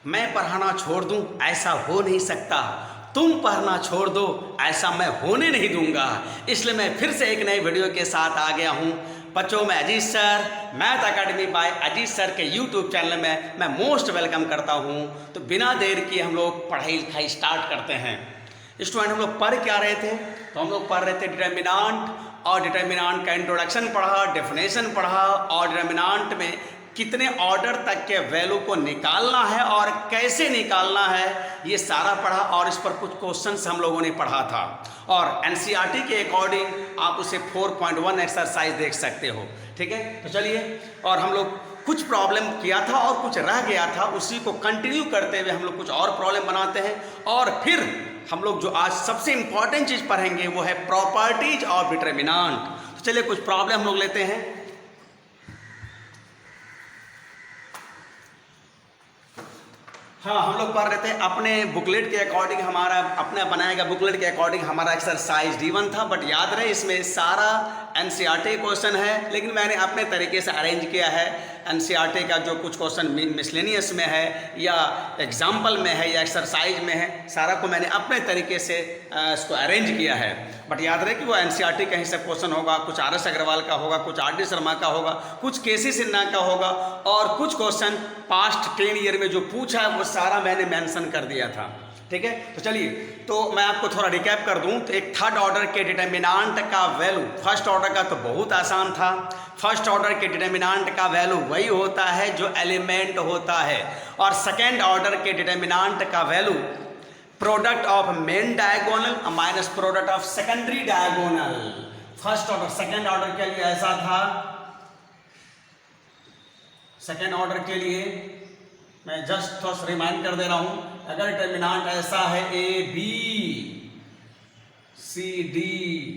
मैं पढ़ाना छोड़ दूं ऐसा हो नहीं सकता, तुम पढ़ना छोड़ दो ऐसा मैं होने नहीं दूंगा। इसलिए मैं फिर से एक नई वीडियो के साथ आ गया हूं। बच्चों, मैं Ajit sir, math academy by Ajit sir के यूट्यूब चैनल में मैं मोस्ट वेलकम करता हूं। तो बिना देर किए हम लोग पढ़ाई लिखाई स्टार्ट करते हैं। स्टूडेंट, हम लोग पढ़ क्या रहे थे? तो हम लोग पढ़ रहे थे डिटर्मिनांट, और डिटर्मिनांट का इंट्रोडक्शन पढ़ा, डेफिनेशन पढ़ा, और डिटर्मिनांट में कितने ऑर्डर तक के वैल्यू को निकालना है और कैसे निकालना है, ये सारा पढ़ा। और इस पर कुछ क्वेश्चंस हम लोगों ने पढ़ा था, और एनसीईआरटी के अकॉर्डिंग आप उसे 4.1 एक्सरसाइज देख सकते हो। ठीक है, तो चलिए, और हम लोग कुछ प्रॉब्लम किया था और कुछ रह गया था, उसी को कंटिन्यू करते हुए हम लोग कुछ और प्रॉब्लम बनाते हैं। और फिर हम लोग जो आज सबसे इंपॉर्टेंट चीज़ पढ़ेंगे वो है प्रॉपर्टीज ऑफ डिटर्मिनांट। तो चलिए कुछ प्रॉब्लम हम लोग लेते हैं। हाँ, हम लोग पढ़ रहे थे अपने बुकलेट के अकॉर्डिंग, हमारा अपना बनाया गया बुकलेट के अकॉर्डिंग हमारा एक्सरसाइज D1 था। बट याद रहे इसमें सारा एनसीईआरटी क्वेश्चन है, लेकिन मैंने अपने तरीके से अरेंज किया है। एनसीईआरटी का जो कुछ क्वेश्चन मिसलेनियस में है या एग्जाम्पल में है या एक्सरसाइज में है, सारा को मैंने अपने तरीके से इसको अरेंज किया है। बट याद रहे कि वो एनसीईआरटी का ही सब क्वेश्चन होगा, कुछ RS अग्रवाल का होगा, कुछ RD शर्मा का होगा, कुछ KC सिन्हा का होगा, और कुछ क्वेश्चन पास्ट 10 ईयर में जो पूछा है वो सारा मैंने मेंशन कर दिया था। ठीक है, तो चलिए, तो मैं आपको थोड़ा रिकैप कर दूं। तो एक थर्ड ऑर्डर के डिटर्मिनांट का वैल्यू, फर्स्ट ऑर्डर का तो बहुत आसान था। फर्स्ट ऑर्डर के डिटर्मिनांट का वैल्यू वही होता है जो एलिमेंट होता है, और सेकेंड ऑर्डर के डिटर्मिनांट का value product of main diagonal minus product of secondary diagonal. First order, second order के लिए ऐसा था। सेकेंड ऑर्डर के लिए मैं जस्ट थोड़ा सा रिमाइंड कर दे रहा हूं। अगर डिटर्मिनांट ऐसा है AB CD,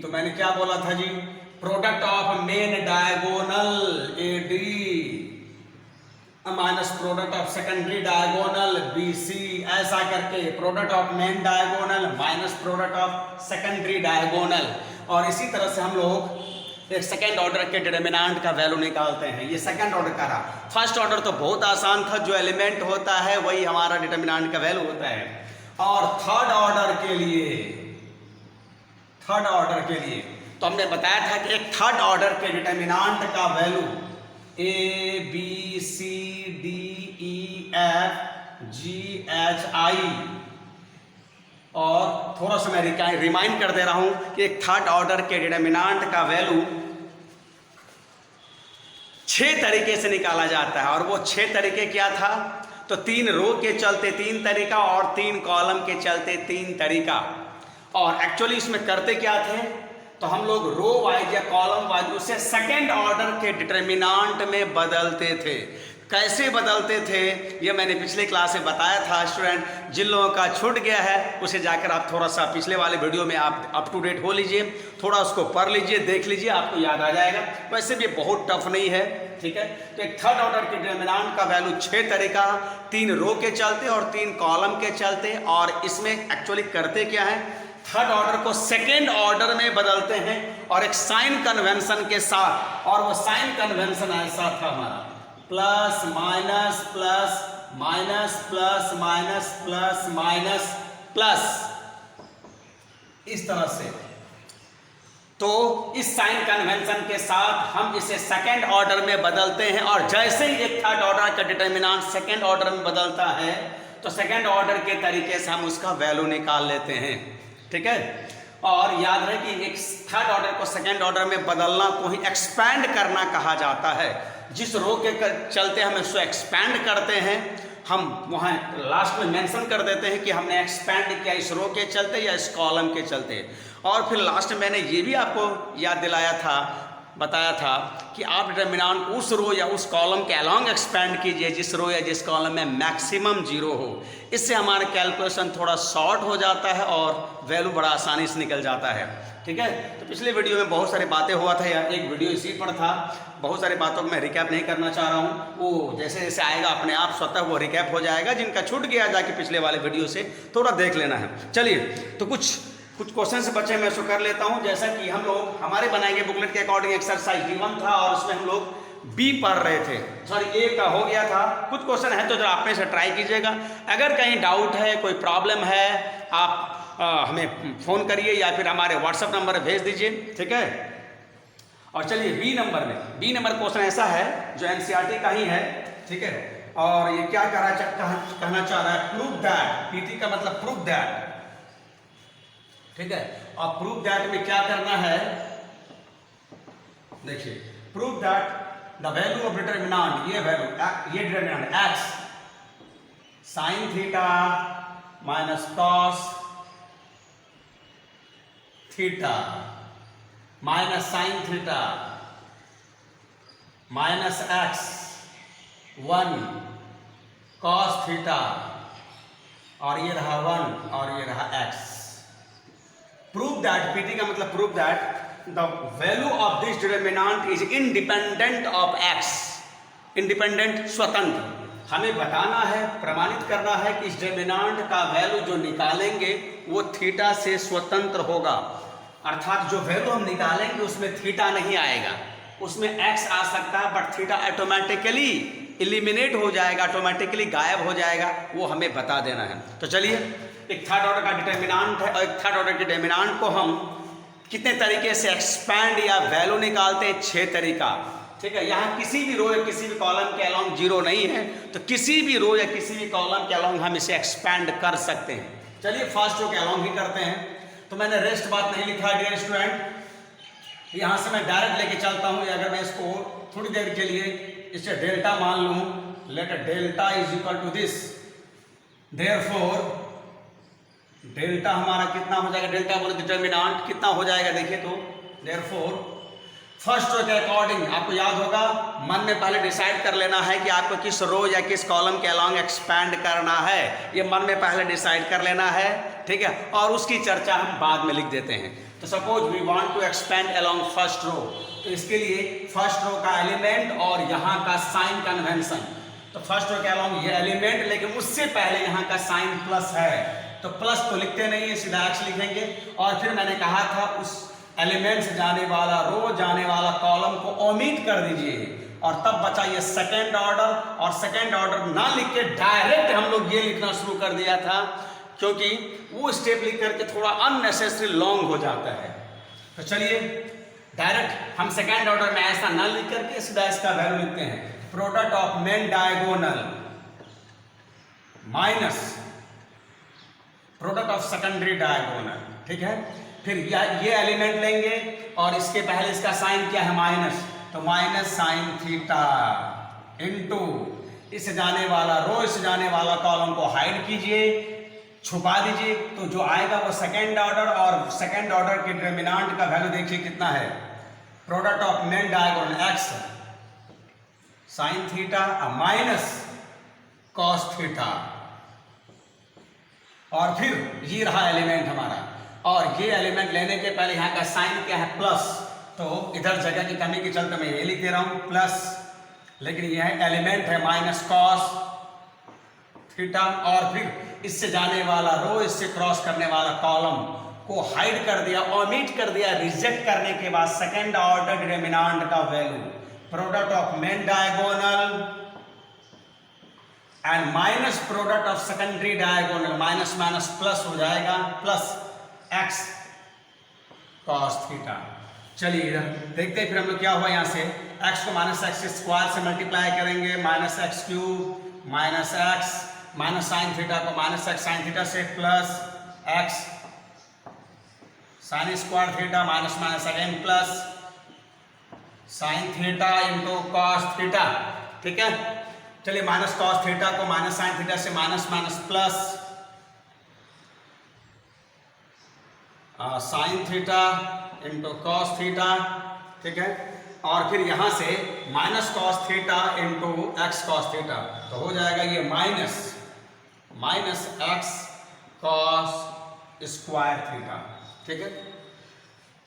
तो मैंने क्या बोला था जी? Product of main diagonal AD minus product of secondary diagonal BC, ऐसा करके product of main diagonal minus product of secondary diagonal. और इसी तरह से हम लोग एक सेकेंड ऑर्डर के डिटर्मिनांट का वैल्यू निकालते हैं। ये सेकेंड ऑर्डर का रहा। फर्स्ट ऑर्डर तो बहुत आसान था, जो एलिमेंट होता है वही हमारा डिटर्मिनांट का वैल्यू होता है। और थर्ड ऑर्डर के लिए तो हमने बताया था कि एक थर्ड ऑर्डर के डिटर्मिनांट का वैल्यू ABCDEFGHI, और थोड़ा सा मैं रिमाइंड कर दे रहा हूं कि एक थर्ड ऑर्डर के डिटर्मिनांट का वैल्यू 6 तरीके से निकाला जाता है। और वो 6 तरीके क्या था? तो 3 रो के चलते 3 तरीका, और 3 कॉलम के चलते 3 तरीका। और एक्चुअली इसमें करते क्या थे? तो हम लोग रो वाइज या कॉलम वाइज उसे सेकेंड ऑर्डर के डिटर्मिनांट में बदलते थे। कैसे बदलते थे ये मैंने पिछले क्लास में बताया था। स्टूडेंट, जिन लोगों का छूट गया है उसे जाकर आप थोड़ा सा पिछले वाले वीडियो में आप अप टू डेट हो लीजिए, थोड़ा उसको पढ़ लीजिए, देख लीजिए, आपको याद आ जाएगा। वैसे भी बहुत टफ नहीं है। ठीक है, तो एक थर्ड ऑर्डर के डिटर्मिनांट का वैल्यू 6 तरीका, 3 रो के चलते और 3 कॉलम के चलते। और इसमें एक्चुअली करते क्या है? थर्ड ऑर्डर को सेकेंड ऑर्डर में बदलते हैं, और एक साइन कन्वेंशन के साथ। और वो साइन कन्वेंशन ऐसा था हमारा, plus minus plus minus plus minus plus minus plus, इस तरह से। तो इस साइन कन्वेंशन के साथ हम इसे सेकेंड ऑर्डर में बदलते हैं, और जैसे ही एक थर्ड ऑर्डर का डिटर्मिनांट सेकेंड ऑर्डर में बदलता है तो सेकेंड ऑर्डर के तरीके से हम उसका वैल्यू निकाल लेते हैं। ठीक है, और याद रहे कि एक थर्ड ऑर्डर को सेकेंड ऑर्डर में बदलना को ही एक्सपैंड करना कहा जाता है। जिस रो के चलते हम इसको एक्सपैंड करते हैं, हम वहाँ लास्ट में मेंशन कर देते हैं कि हमने एक्सपैंड किया इस रो के चलते या इस कॉलम के चलते। और फिर लास्ट में मैंने ये भी आपको याद दिलाया था, बताया था कि आप डिटर्मिनांट उस रो या उस कॉलम के अलॉन्ग एक्सपैंड कीजिए जिस रो या जिस कॉलम में मैक्सिमम 0 हो। इससे हमारा कैलकुलेशन थोड़ा शॉर्ट हो जाता है और वैल्यू बड़ा आसानी से निकल जाता है। ठीक है, तो पिछले वीडियो में बहुत सारी बातें हुआ था, या एक वीडियो इसी पर था। बहुत सारी बातों को मैं रिकैप नहीं करना चाह रहा हूँ, वो जैसे जैसे आएगा अपने आप स्वतः वो रिकैप हो जाएगा। जिनका छूट गया जाके पिछले वाले वीडियो से थोड़ा देख लेना है। चलिए, तो कुछ क्वेश्चन से बच्चे मैं इसको कर लेता हूँ। जैसा कि हम लोग हमारे बनाएंगे बुकलेट के अकॉर्डिंग एक्सरसाइज D1 था, और उसमें हम लोग बी पढ़ रहे थे, सॉरी ए का हो गया था। कुछ क्वेश्चन है तो जरा आप में से ट्राई कीजिएगा। अगर कहीं डाउट है, कोई प्रॉब्लम है, आप हमें फ़ोन करिए या फिर हमारे व्हाट्सएप नंबर भेज दीजिए, ठीक है। और चलिए बी नंबर क्वेश्चन ऐसा है जो एनसीईआरटी का ही है, ठीक है। और ये क्या कहना चाह रहा है, प्रूव दैट, पीटी का मतलब प्रूव दैट, ठीक है। और प्रूव दैट में क्या करना है, देखिए, prove that the value of determinant, ये वैल्यू, ये determinant x sine theta minus cos theta minus sine theta minus x 1 cos theta, और ये रहा 1 और ये रहा x। प्रूव दैट, पीटी का मतलब prove that the value of this determinant is independent of x, independent, स्वतंत्र। हमें बताना है, प्रमाणित करना है कि इस डिटर्मिनेंट का वैल्यू जो निकालेंगे वो थीटा से स्वतंत्र होगा, अर्थात जो वैल्यू हम निकालेंगे उसमें थीटा नहीं आएगा, उसमें x आ सकता है, बट थीटा ऑटोमेटिकली इलिमिनेट हो जाएगा, ऑटोमेटिकली गायब हो जाएगा, वो हमें बता देना है। तो चलिए, एक थर्ड ऑर्डर का डिटर्मिनेंट है और एक थर्ड ऑर्डर के डिटर्मिनेंट को हम कितने तरीके से एक्सपैंड या वैल्यू निकालते हैं, 6 तरीका, ठीक है। यहाँ किसी भी रो या किसी भी कॉलम के अलोंग जीरो नहीं है, तो किसी भी रो या किसी भी कॉलम के अलोंग हम इसे एक्सपैंड कर सकते हैं। चलिए फर्स्ट रो के अलोंग ही करते हैं। तो मैंने रेस्ट बात नहीं लिखा डियर स्टूडेंट, यहाँ से मैं डायरेक्ट लेके चलता हूँ। अगर मैं इसको थोड़ी देर के लिए इसे डेल्टा मान लूँ, let delta is equal to this, therefore delta हमारा कितना हो जाएगा, डेल्टा बोले डिटर्मिनेंट कितना हो जाएगा, देखिए तो देयरफॉर फर्स्ट रो के अकॉर्डिंग आपको याद होगा, मन में पहले डिसाइड कर लेना है कि आपको किस रो या किस कॉलम के अलोंग एक्सपैंड करना है, ये मन में पहले डिसाइड कर लेना है, ठीक है। और उसकी चर्चा हम बाद में लिख देते हैं। तो suppose we want to expand along first row, तो इसके लिए फर्स्ट रो का एलिमेंट और यहाँ का साइन कन्वेंशन, तो फर्स्ट रो के अलोंग ये एलिमेंट, लेकिन उससे पहले यहाँ का साइन प्लस है, तो प्लस तो लिखते नहीं है, सीधा एक्स लिखेंगे। और फिर मैंने कहा था उस एलिमेंट से जाने वाला रो, जाने वाला कॉलम को ओमिट कर दीजिए, और तब बचा ये सेकेंड ऑर्डर। और सेकेंड ऑर्डर ना लिख के डायरेक्ट हम लोग ये लिखना शुरू कर दिया था, क्योंकि वो स्टेप लिख करके थोड़ा अननेसेसरी लॉन्ग हो जाता है। तो चलिए डायरेक्ट हम सेकेंड ऑर्डर में ऐसा ना लिख करके सीधा इसका वैल्यू लिखते हैं, product of main diagonal minus product of secondary diagonal, ठीक है। फिर ये एलिमेंट लेंगे और इसके पहले इसका साइन क्या है, माइनस, तो माइनस साइन थीटा इनटू इससे जाने वाला रो, इससे जाने वाला कॉलम को हाइड कीजिए, छुपा दीजिए, तो जो आएगा वो सेकेंड ऑर्डर। और सेकेंड ऑर्डर के डिटर्मिनेंट का वैल्यू देखिए कितना है, product of main diagonal x sine theta minus cos theta, और फिर ये रहा एलिमेंट हमारा। और ये एलिमेंट लेने के पहले यहाँ का साइन क्या है, प्लस, तो इधर जगह की कमी के चलते मैं ये लिख दे रहा हूँ प्लस, लेकिन यह एलिमेंट है माइनस कॉस थीटा, और फिर इससे जाने वाला रो, इससे क्रॉस करने वाला कॉलम को हाइड कर दिया, ओमिट कर दिया, रिजेक्ट करने के बाद सेकेंड ऑर्डर डिटर्मिनेंट का value product of main diagonal and minus product of secondary diagonal, minus minus plus हो जाएगा, प्लस एक्स कॉस थीटा। चलिए इधर देखते हैं फिर हम लोग क्या हुआ, यहाँ से x को माइनस एक्स स्क्वायर से मल्टीप्लाई करेंगे, minus x cube minus x, minus sine theta को माइनस एक्स साइन थीटा से plus x sine square theta minus minus again plus sine theta into cos theta, ठीक है। चलिए minus cos theta को minus sine theta से minus minus plus sine theta into cos theta, ठीक है। और फिर यहाँ से minus cos theta into x cos theta, तो हो जाएगा ये minus x cos square theta, ठीक है।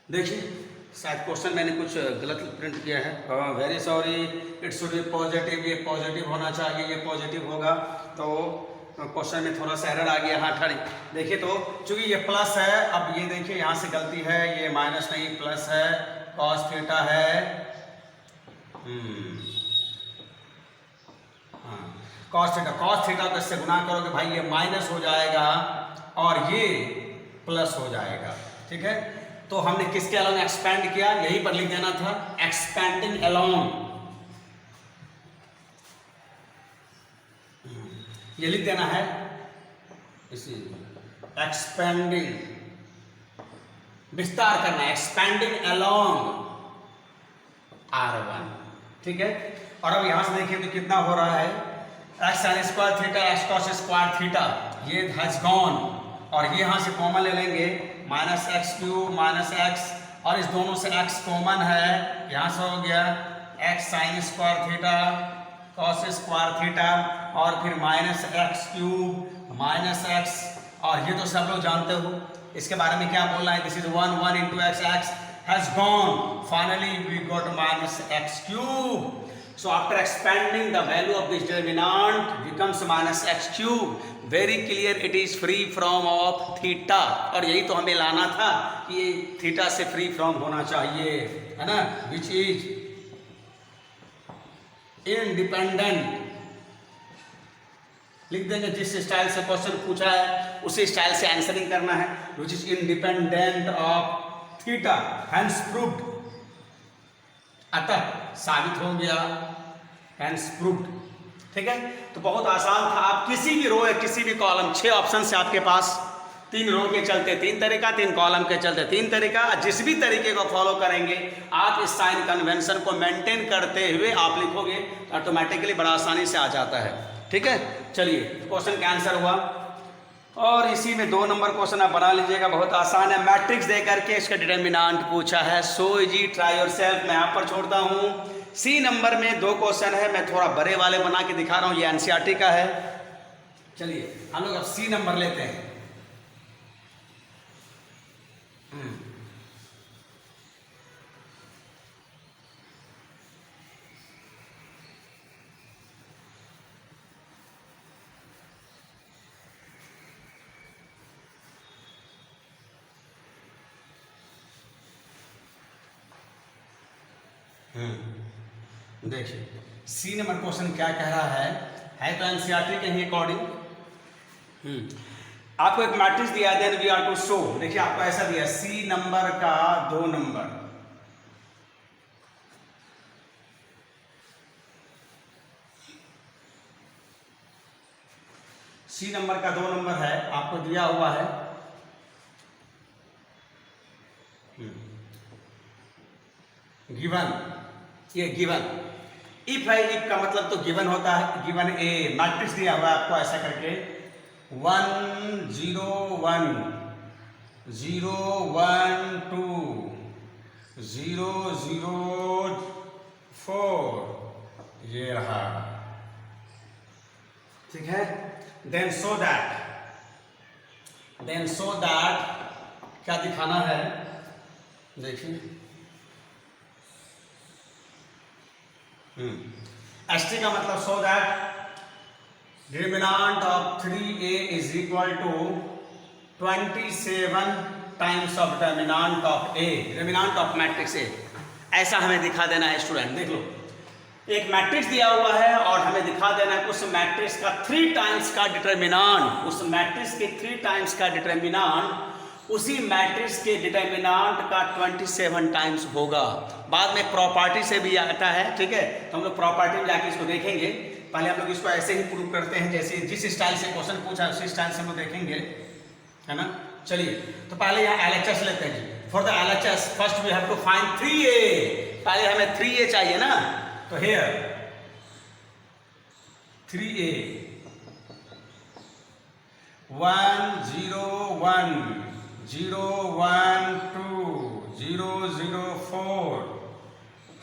देखिए शायद क्वेश्चन मैंने कुछ गलत प्रिंट किया है, very sorry, it should B positive, ये पॉजिटिव होना चाहिए, ये पॉजिटिव होगा, तो क्वेश्चन में थोड़ा सा एरर आ गया। हाँ ठड़ी देखिए, तो चूंकि ये प्लस है, अब ये देखिए यहाँ से गलती है, ये माइनस नहीं प्लस है, कॉस थीटा है, कॉस थीटा को इससे गुना करोगे भाई ये माइनस हो जाएगा और ये प्लस हो जाएगा, ठीक है। तो हमने किसके अलोंग एक्सपेंड किया, यहीं पर लिख देना था, एक्सपेंडिंग अलोंग, ये लिख देना है, इसी एक्सपेंडिंग, विस्तार करना, एक्सपेंडिंग अलोंग R1, ठीक है। और अब यहां से देखिए तो कितना हो रहा है, x sine square theta x cos square theta, ये हैज गॉन, और ये यहां से कॉमन ले लेंगे, minus x cube minus x, और इस दोनों से एक्स कॉमन है, यहां से हो गया x sine square theta cos square theta, और फिर minus x cube minus x, और ये तो सब लोग जानते हो, इसके बारे में क्या बोलना है, this is 1 into x has gone, finally we got minus x cube. So after expanding the value of this determinant becomes minus x cube, very clear it is free from of theta, और यही तो हमें लाना था कि ये theta से free from होना चाहिए, है ना, which is independent, लिख देंगे, जिस स्टाइल से क्वेश्चन पूछा है उसी स्टाइल से आंसरिंग करना है, which is independent of theta, hence proved, अतः साबित हो गया, hence proved, ठीक है। तो बहुत आसान था, आप किसी भी रो या किसी भी कॉलम, 6 ऑप्शन से आपके पास, 3 रो के चलते 3 तरीका, 3 कॉलम के चलते 3 तरीका, जिस भी तरीके को फॉलो करेंगे आप इस साइन कन्वेंशन को मेंटेन करते हुए आप लिखोगे तो ऑटोमेटिकली बड़ा आसानी से आ जाता है, ठीक है। चलिए क्वेश्चन का आंसर हुआ, और इसी में 2 नंबर क्वेश्चन आप बना लीजिएगा, बहुत आसान है, मैट्रिक्स दे करके इसका डिटर्मिनेंट पूछा है, सो इजी, ट्राई योरसेल्फ, मैं यहाँ पर छोड़ता हूँ। सी नंबर में 2 क्वेश्चन है, मैं थोड़ा बड़े वाले बना के दिखा रहा हूँ, ये एनसीईआरटी का है। चलिए हम लोग अब सी नंबर लेते हैं। देखिए सी नंबर क्वेश्चन क्या कह रहा है तो एनसीईआरटी के ही अकॉर्डिंग आपको एक मैट्रिक्स दिया है, then we are to show, देखिए आपको ऐसा दिया सी नंबर का 2 नंबर, सी नंबर का 2 नंबर है, आपको दिया हुआ है, गिवन, ये गिवन, इफ है, इफ का मतलब तो गिवन होता है, गिवन ए, मैट्रिक्स दिया हुआ है आपको ऐसा करके 1 0 1 0 1 2 0 0 4, ये रहा, ठीक है। देन सो दैट क्या दिखाना है, देखिए ST का मतलब so that determinant of 3A is equal to 27 times of determinant of A, determinant of matrix A, ऐसा हमें दिखा देना है स्टूडेंट। देख लो एक मैट्रिक्स दिया हुआ है और हमें दिखा देना है उस मैट्रिक्स का 3 टाइम्स का डिटर्मिनेंट, उस मैट्रिक्स के 3 टाइम्स का डिटर्मिनेंट उसी मैट्रिक्स के डिटर्मिनेंट का 27 टाइम्स होगा। बाद में प्रॉपर्टी से भी आता है, ठीक है, तो हम लोग प्रॉपर्टी में जाके इसको देखेंगे, पहले हम लोग इसको ऐसे ही प्रूव करते हैं जैसे जिस स्टाइल से क्वेश्चन पूछा उसी स्टाइल से हम लोग देखेंगे, है ना। चलिए तो पहले यहाँ LHS लेते हैं जी, for the LHS first we have to find 3A, पहले हमें 3A चाहिए ना, तो हियर 3A 1 0 1 0 1 2 0 0 4।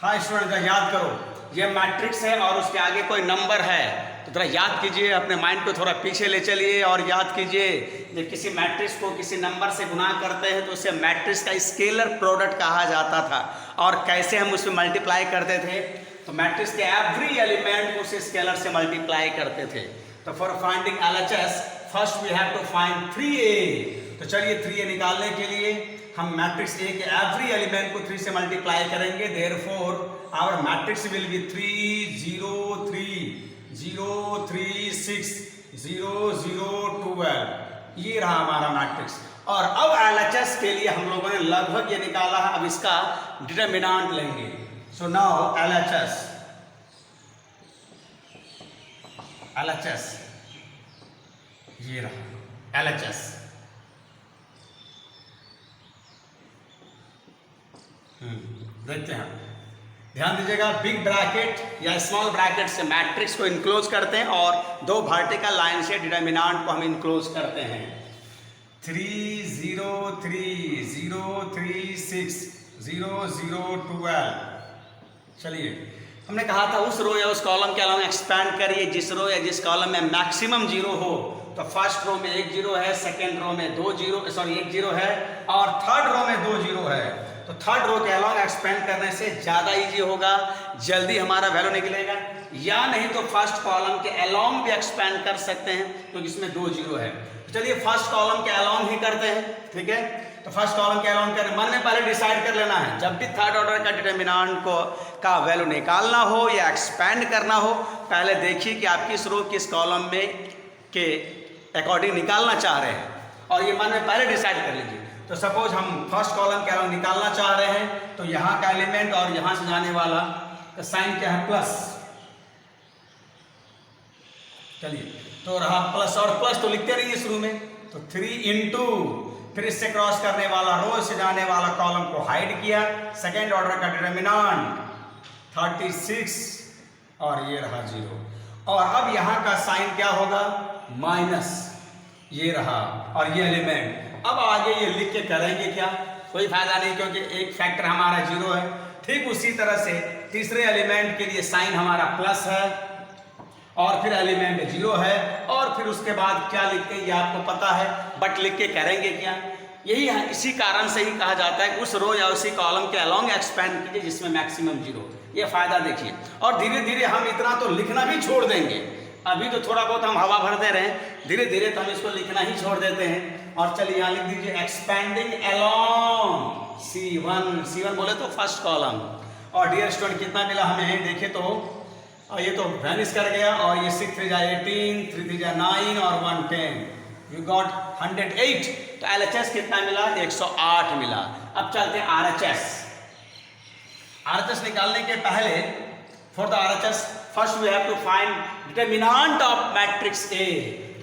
हाँ स्टूडेंट याद करो ये मैट्रिक्स है और उसके आगे कोई नंबर है, तो थोड़ा याद कीजिए, अपने माइंड को थोड़ा पीछे ले चलिए और याद कीजिए जब किसी मैट्रिक्स को किसी नंबर से गुना करते हैं तो उसे मैट्रिक्स का स्केलर प्रोडक्ट कहा जाता था, और कैसे हम उसमें मल्टीप्लाई करते थे, तो मैट्रिक्स के एवरी एलिमेंट को उस स्केलर से मल्टीप्लाई करते थे। तो for finding LHS first we have to find 3A, तो चलिए 3A निकालने के लिए हम मैट्रिक्स A के एवरी एलिमेंट को 3 से मल्टीप्लाई करेंगे, therefore our matrix will be 3 0 3 0 3 6 0 0 12, ये रहा हमारा मैट्रिक्स। और अब LHS के लिए हम लोगों ने लगभग ये निकाला है, अब इसका डिटरमिनेंट लेंगे। सो नाउ LHS ये रहा LHS। देखते हैं, ध्यान दीजिएगा, बिग ब्रैकेट या स्मॉल ब्रैकेट से मैट्रिक्स को इनक्लोज करते हैं और दो वर्टिकल लाइन से डिटरमिनेंट को हम इनक्लोज करते हैं। 3 0 3 0 3 6 0 0 12। चलिए, हमने कहा था उस रो या उस कॉलम के अलावा एक्सपैंड करिए जिस रो या जिस कॉलम में मैक्सिमम जीरो हो। तो फर्स्ट रो में 1 0 है, सेकेंड रो में 1 0 है और थर्ड रो में 2 0 है। तो थर्ड रो के अलॉन्ग एक्सपेंड करने से ज़्यादा इजी होगा, जल्दी हमारा वैल्यू निकलेगा। या नहीं तो फर्स्ट कॉलम के अलॉन्ग भी एक्सपेंड कर सकते हैं क्योंकि इसमें 2 0 है। तो चलिए फर्स्ट कॉलम के अलॉन्ग ही करते हैं, ठीक है। तो फर्स्ट कॉलम के अलॉन्ग करें, मन में पहले डिसाइड कर लेना है, जब भी थर्ड ऑर्डर का डिटरमिनेंट का वैल्यू निकालना हो या एक्सपेंड करना हो, पहले देखिए कि आप किस रो किस कॉलम में के अकॉर्डिंग निकालना चाह रहे हैं और ये मन में पहले डिसाइड कर लीजिए। तो सपोज हम फर्स्ट कॉलम के अलॉन्ग निकालना चाह रहे हैं, तो यहाँ का एलिमेंट और यहाँ से जाने वाला का साइन क्या है, प्लस। चलिए, तो रहा प्लस, और प्लस तो लिखते नहीं है शुरू में, तो 3 इंटू फिर इससे क्रॉस करने वाला रो से जाने वाला कॉलम को हाइड किया, सेकेंड ऑर्डर का डिटरमिनेंट 36 और ये रहा 0। और अब यहाँ का साइन क्या होगा, माइनस, ये रहा और ये एलिमेंट। अब आगे ये लिख के करेंगे क्या, कोई फायदा नहीं क्योंकि एक फैक्टर हमारा 0 है। ठीक उसी तरह से तीसरे एलिमेंट के लिए साइन हमारा प्लस है और फिर एलिमेंट 0 है और फिर उसके बाद क्या लिखते हैं ये आपको पता है, बट लिख के करेंगे क्या, यही है। इसी कारण से ही कहा जाता है कि उस रो या उसी कॉलम के अलॉन्ग एक्सपेंड कीजिए जिसमें मैक्सिमम 0। ये फायदा देखिए, और धीरे धीरे हम इतना तो लिखना भी छोड़ देंगे। अभी तो थोड़ा बहुत हम हवा भरते रहे, धीरे धीरे तो हम इसको लिखना ही छोड़ देते हैं। और चलिए यहाँ लिख दीजिए एक्सपेंडिंग अलॉन्ग C1 बोले तो फर्स्ट कॉलम। और डियर स्टूडेंट कितना मिला हमें, देखे तो ये तो वैनिश कर गया, और ये 6 3 18 3 3 9 और 1 10, यू गॉट 108। तो LHS कितना मिला, 108 मिला। अब चलते हैं RHS। RHS निकालने के पहले for the RHS first we have to find determinant of matrix A।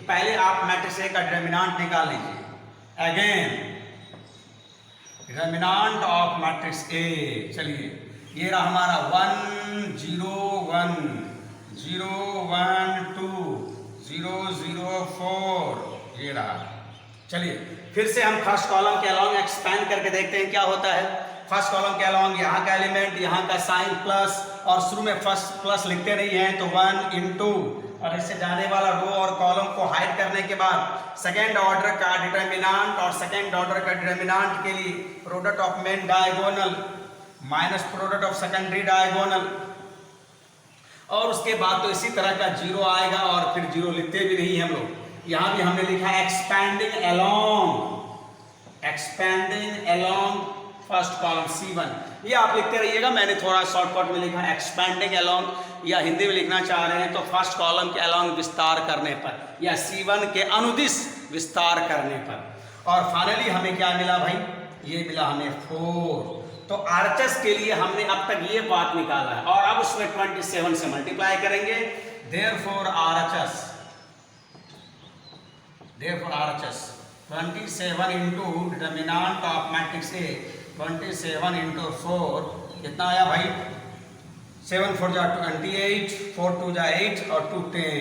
पहले आप मैट्रिक्स A का डिटरमिनेंट निकाल लीजिए। Again determinant of matrix A, चलिए ये रहा हमारा 1 0 1 0 1 2 0 0 4, ये रहा। चलिए फिर से हम फर्स्ट कॉलम के अलॉन्ग एक्सपेंड करके देखते हैं क्या होता है। फर्स्ट कॉलम के अलॉन्ग यहाँ का एलिमेंट, यहाँ का साइन प्लस, और शुरू में फर्स्ट प्लस लिखते नहीं हैं तो 1 इंटू और इससे जाने वाला रो और कॉलम को हाइड करने के बाद सेकेंड ऑर्डर का डिटरमिनेंट, और सेकेंड ऑर्डर का डिटरमिनेंट के लिए product of main diagonal minus product of secondary diagonal, और उसके बाद तो इसी तरह का 0 आएगा और फिर 0 लिखते भी नहीं हम लोग। यहाँ भी हमने लिखा है expanding along first column C1, ये आप लिखते रहिएगा। मैंने थोड़ा शॉर्टकट में लिखा एक्सपैंडिंग अलोंग, या हिंदी में लिखना चाह रहे हैं तो फर्स्ट कॉलम के अलोंग विस्तार करने पर, या C1 के अनुदिश विस्तार करने पर। और फाइनली हमें क्या मिला भाई, ये मिला हमें 4। तो RHS के लिए हमने अब तक ये बात निकाला है, और अब उसमें 27 से मल्टीप्लाई करेंगे। Therefore RHS 27 into determinant of matrix A, 27 into 4 कितना आया भाई, 7 4 जा 28, 4 2 जा 8 और 2 10,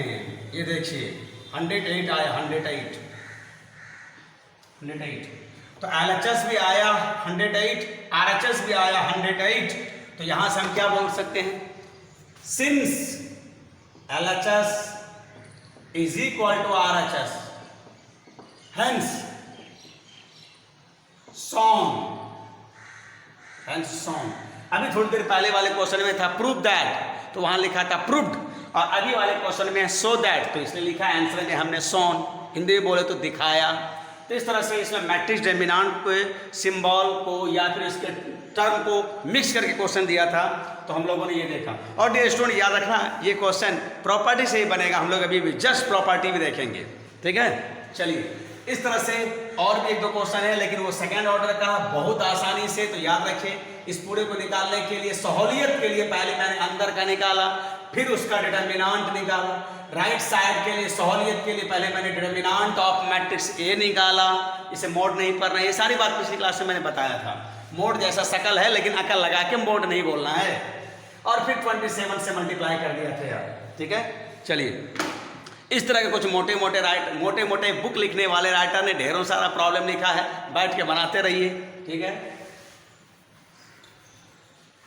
ये देखिए 108 आया, 108। तो LHS भी आया 108, RHS भी आया 108। तो यहां से हम क्या बोल सकते हैं, since LHS is equal to RHS, hence shown। अभी थोड़ी देर पहले वाले क्वेश्चन में था प्रूव दैट, तो वहां लिखा था प्रूव्ड, और अभी वाले क्वेश्चन में है सो दैट, तो इसलिए लिखा आंसर में हमने shown, हिंदी में बोले तो दिखाया। तो इस तरह से इसमें मैट्रिक्स डिटरमिनेंट के सिंबल को या फिर इसके टर्म को मिक्स करके क्वेश्चन दिया था, तो हम लोगों ने ये देखा। और डियर स्टूडेंट याद रखना ये क्वेश्चन प्रॉपर्टी से ही बनेगा, हम लोग अभी भी जस्ट प्रॉपर्टी भी देखेंगे, ठीक है। चलिए इस तरह से और भी एक दो क्वेश्चन है, लेकिन वो सेकेंड ऑर्डर का बहुत आसानी से, तो याद रखिए इस पूरे को निकालने के लिए सहूलियत के लिए पहले मैंने अंदर का निकाला, फिर उसका डिटर्मिनांट निकाला। राइट साइड के लिए सहूलियत के लिए पहले मैंने डिटर्मिनांट ऑफ मैट्रिक्स ए निकाला, इसे मोड नहीं पढ़ना, ये सारी बात पिछली क्लास में मैंने बताया था। मोड जैसा शकल है लेकिन अकल लगा के मोड नहीं बोलना है। और फिर 27 से मल्टीप्लाई कर दिया था यार, ठीक है। चलिए इस तरह के कुछ मोटे मोटे बुक लिखने वाले राइटर ने ढेरों सारा प्रॉब्लम लिखा है, बैठ के बनाते रहिए, ठीक है।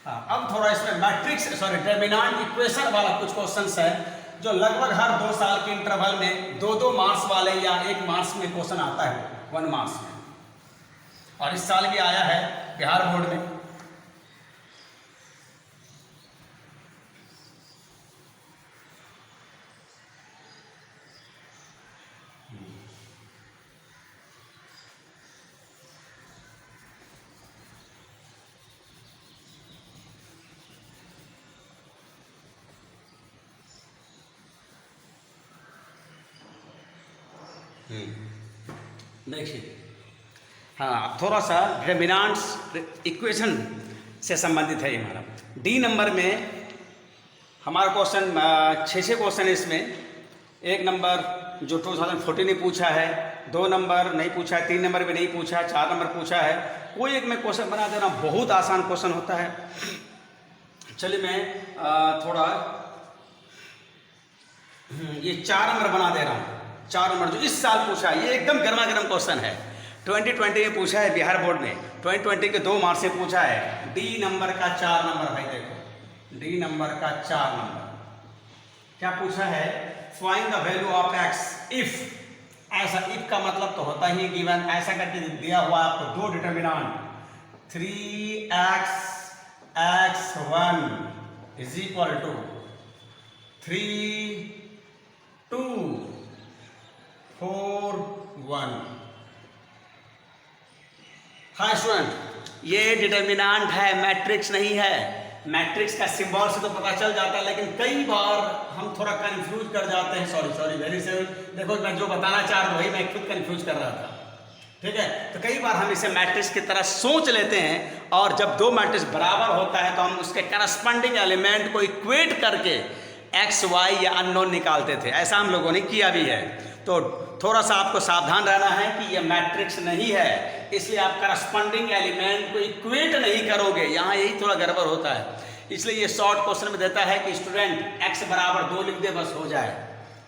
हाँ, अब थोड़ा इसमें मैट्रिक्स डिटर्मिनेंट इक्वेशन वाला कुछ क्वेश्चंस है जो लगभग हर 2 साल के इंटरवल में 2-2 मार्क्स वाले या 1 मार्क्स में क्वेश्चन आता है, 1 मार्क्स में। और इस साल भी आया है बिहार बोर्ड में। देखिए, हाँ थोड़ा सा डिटर्मिनेंट्स इक्वेशन से संबंधित है हमारा। डी नंबर में हमारा क्वेश्चन 6 क्वेश्चन है इसमें। 1 नंबर जो 2014 में पूछा है, 2 नंबर नहीं पूछा है, 3 नंबर भी नहीं पूछा है, 4 नंबर पूछा है। कोई एक में क्वेश्चन बना देना, बहुत आसान क्वेश्चन होता है। चलिए मैं थोड़ा ये 4 नंबर बना दे रहा हूँ। 4 नंबर जो इस साल पूछा है, ये एकदम गर्मा गर्म क्वेश्चन है। 2020 में पूछा है बिहार बोर्ड ने, 2020 के 2 मार्क्स से पूछा है। डी नंबर का 4 नंबर भाई, देखो डी नंबर का 4 नंबर क्या पूछा है, find the value of x if. ऐसा इफ का मतलब तो होता ही गिवन, ऐसा करके दिया हुआ आपको 2 determinant 3x x1 is equal to 3 2 4 1। हाँ स्टूडेंट, ये डिटर्मिनेंट है, मैट्रिक्स नहीं है। मैट्रिक्स का सिंबल से तो पता चल जाता है, लेकिन कई बार हम थोड़ा कंफ्यूज कर जाते हैं। Sorry very sorry. देखो मैं जो बताना चाह रहा हूँ वही मैं खुद कंफ्यूज कर रहा था, ठीक है। तो कई बार हम इसे मैट्रिक्स की तरह सोच लेते हैं, और जब 2 मैट्रिक्स बराबर होता है तो हम उसके करस्पॉन्डिंग एलिमेंट को इक्वेट करके एक्स वाई या अननोन निकालते थे। ऐसा हम लोगों ने किया भी है। तो थोड़ा सा आपको सावधान रहना है कि यह मैट्रिक्स नहीं है, इसलिए आप करस्पॉन्डिंग एलिमेंट को इक्वेट नहीं करोगे। यहाँ यही थोड़ा गड़बड़ होता है, इसलिए ये शॉर्ट क्वेश्चन में देता है कि स्टूडेंट x बराबर 2 लिख दे, बस हो जाए,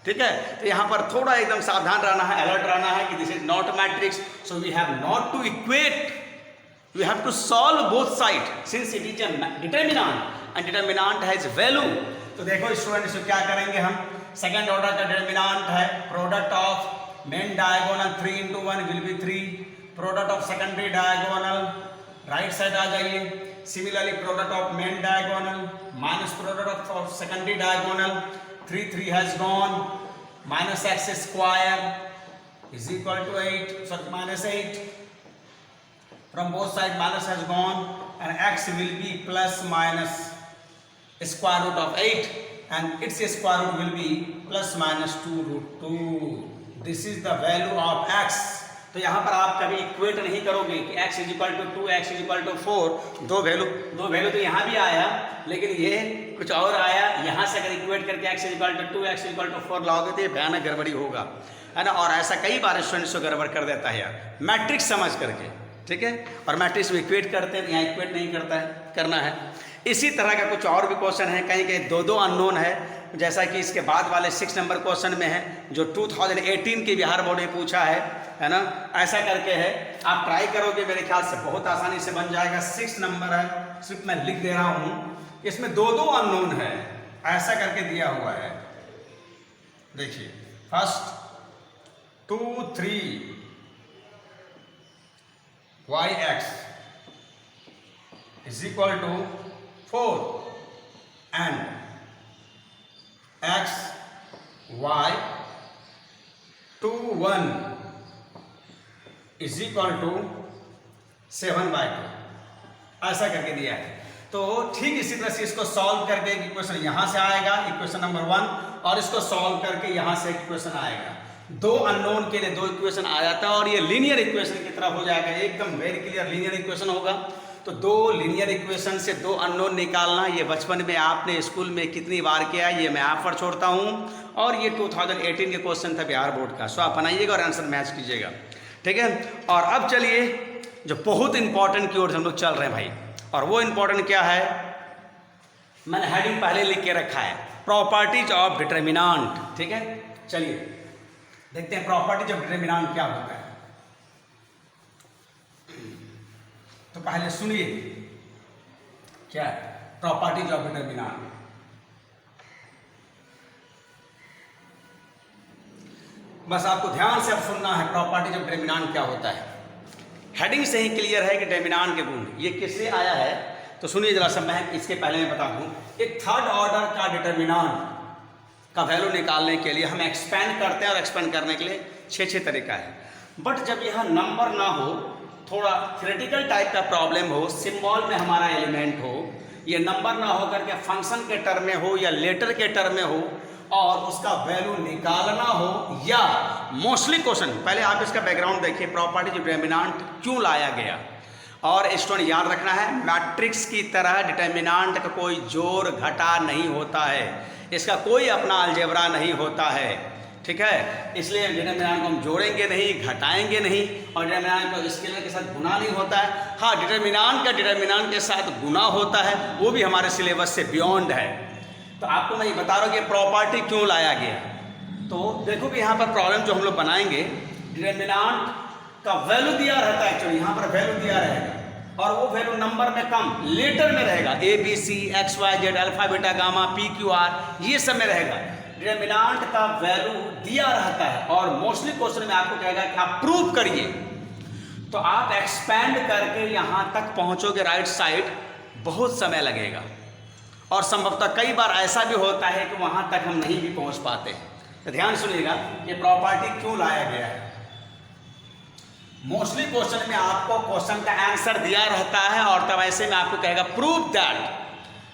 ठीक है। तो यहाँ पर थोड़ा एकदम सावधान रहना है, अलर्ट रहना है कि this is not matrix, so we have not to equate, we have to solve both side since it is a determinant and determinant has value. तो देखो स्टूडेंट, इसको क्या करेंगे हम, सेकेंड ऑर्डर का डिटर्मिनेंट है product of main diagonal 3 into 1 will be 3, product of secondary diagonal right side आ जाइए। Similarly product of main diagonal minus product of secondary diagonal 3 has gone, minus x square is equal to 8, sorry minus 8 from both side, minus has gone and x will be plus minus square root of 8 and its square root will be plus minus 2 root 2. This is the value of x. तो यहाँ पर आप कभी equate नहीं करोगे कि x is equal to 2, x is equal to 4, दो value तो यहाँ भी आया, लेकिन ये कुछ और आया। यहाँ से अगर इक्वेट करके x is equal to 2, x is equal to 4 लाओगे तो ये भयानक गड़बड़ी होगा, है ना। और ऐसा कई बार स्टूडेंट्स को गड़बड़ कर देता है यार, मैट्रिक्स समझ करके, ठीक है। और मैट्रिक्स में इक्वेट करते हैं, यहाँ इक्वेट नहीं करना है। इसी तरह का कुछ और भी क्वेश्चन है, कहीं कहीं 2 अननोन है, जैसा कि इसके बाद वाले 6 नंबर क्वेश्चन में है जो 2018 के बिहार बोर्ड में पूछा है ना। ऐसा करके है, आप ट्राई करोगे मेरे ख्याल से बहुत आसानी से बन जाएगा। 6 नंबर है, सिर्फ मैं लिख दे रहा हूँ, इसमें 2 अननोन है, ऐसा करके दिया हुआ है। देखिए first 2 3 yx is equal to 4 and x y 2 1 is equal to 7/2। ऐसा करके दिया है। तो ठीक इसी तरह से इसको सॉल्व करके एक इक्वेशन यहाँ से आएगा, इक्वेशन नंबर 1, और इसको सॉल्व करके यहाँ से एक इक्वेशन आएगा। दो अननोन के लिए दो इक्वेशन आ जाता है और ये लीनियर इक्वेशन की तरह हो जाएगा, एकदम वेरी क्लियर लीनियर इक्वेशन होगा। तो दो लीनियर इक्वेशन से दो अननोन निकालना, ये बचपन में आपने स्कूल में कितनी बार किया है, ये मैं आप पर छोड़ता हूँ। और ये 2018 के क्वेश्चन था बिहार बोर्ड का, सो आप बनाइएगा और आंसर मैच कीजिएगा, ठीक है। और अब चलिए जो बहुत इंपॉर्टेंट की ओर हम लोग चल रहे हैं भाई, और वो इंपॉर्टेंट क्या है, मैंने हेडिंग पहले लिख के रखा है, प्रॉपर्टीज ऑफ डिटरमिनेंट, ठीक है। चलिए देखते हैं प्रॉपर्टीज ऑफ डिटरमिनेंट क्या होता है। तो पहले सुनिए क्या है प्रॉपर्टीज ऑफ डिटरमिनेंट। बस आपको ध्यान से अब सुनना है प्रॉपर्टीज ऑफ डिटरमिनेंट क्या होता है। हेडिंग से ही क्लियर है कि डिटरमिनेंट के गुण ये किससे आया है, तो सुनिए जरा सा। मैं इसके पहले मैं बता दूं, एक थर्ड ऑर्डर का डिटरमिनेंट का वैल्यू निकालने के लिए हम एक्सपेंड करते हैं, और एक्सपेंड करने के लिए 6 तरीका है। बट जब यह नंबर ना हो, थोड़ा थ्योरेटिकल टाइप का प्रॉब्लम हो, सिंबल में हमारा एलिमेंट हो, ये नंबर ना हो करके फंक्शन के टर्म में हो या लेटर के टर्म में हो, और उसका वैल्यू निकालना हो, या मोस्टली क्वेश्चन, पहले आप इसका बैकग्राउंड देखिए, प्रॉपर्टी ऑफ डिटरमिनेंट क्यों लाया गया। और स्टूडेंट याद रखना है, मैट्रिक्स की तरह डिटरमिनेंट का कोई जोड़ घटा नहीं होता है, इसका कोई अपना अलजेब्रा नहीं होता है, ठीक है। इसलिए डिटरमिनेंट को हम जोड़ेंगे नहीं, घटाएंगे नहीं, और डिटरमिनेंट को स्केलर के साथ गुना नहीं होता है। हाँ, डिटरमिनेंट का डिटरमिनेंट के साथ गुना होता है, वो भी हमारे सिलेबस से बियॉन्ड है। तो आपको मैं ये बता रहा हूँ कि प्रॉपर्टी क्यों लाया गया। तो देखो कि यहाँ पर प्रॉब्लम जो हम लोग बनाएंगे, डिटरमिनेंट का वैल्यू दिया रहता है, एक्चुअली यहाँ पर वैल्यू दिया रहेगा, और वो वैल्यू नंबर में कम लेटर में रहेगा, ABC, XYZ, alpha beta gamma PQR, ये सब में रहेगा। डिटरमिनेंट का वैल्यू दिया रहता है, और मोस्टली क्वेश्चन में आपको कहेगा कि आप प्रूव करिए। तो आप एक्सपेंड करके यहाँ तक पहुँचोगे राइट साइड, बहुत समय लगेगा, और संभवतः कई बार ऐसा भी होता है कि वहाँ तक हम नहीं भी पहुँच पाते। तो ध्यान सुनिएगा, ये प्रॉपर्टी क्यों लाया गया है। मोस्टली क्वेश्चन में आपको क्वेश्चन का आंसर दिया रहता है, और तब ऐसे में आपको कहेगा प्रूव दैट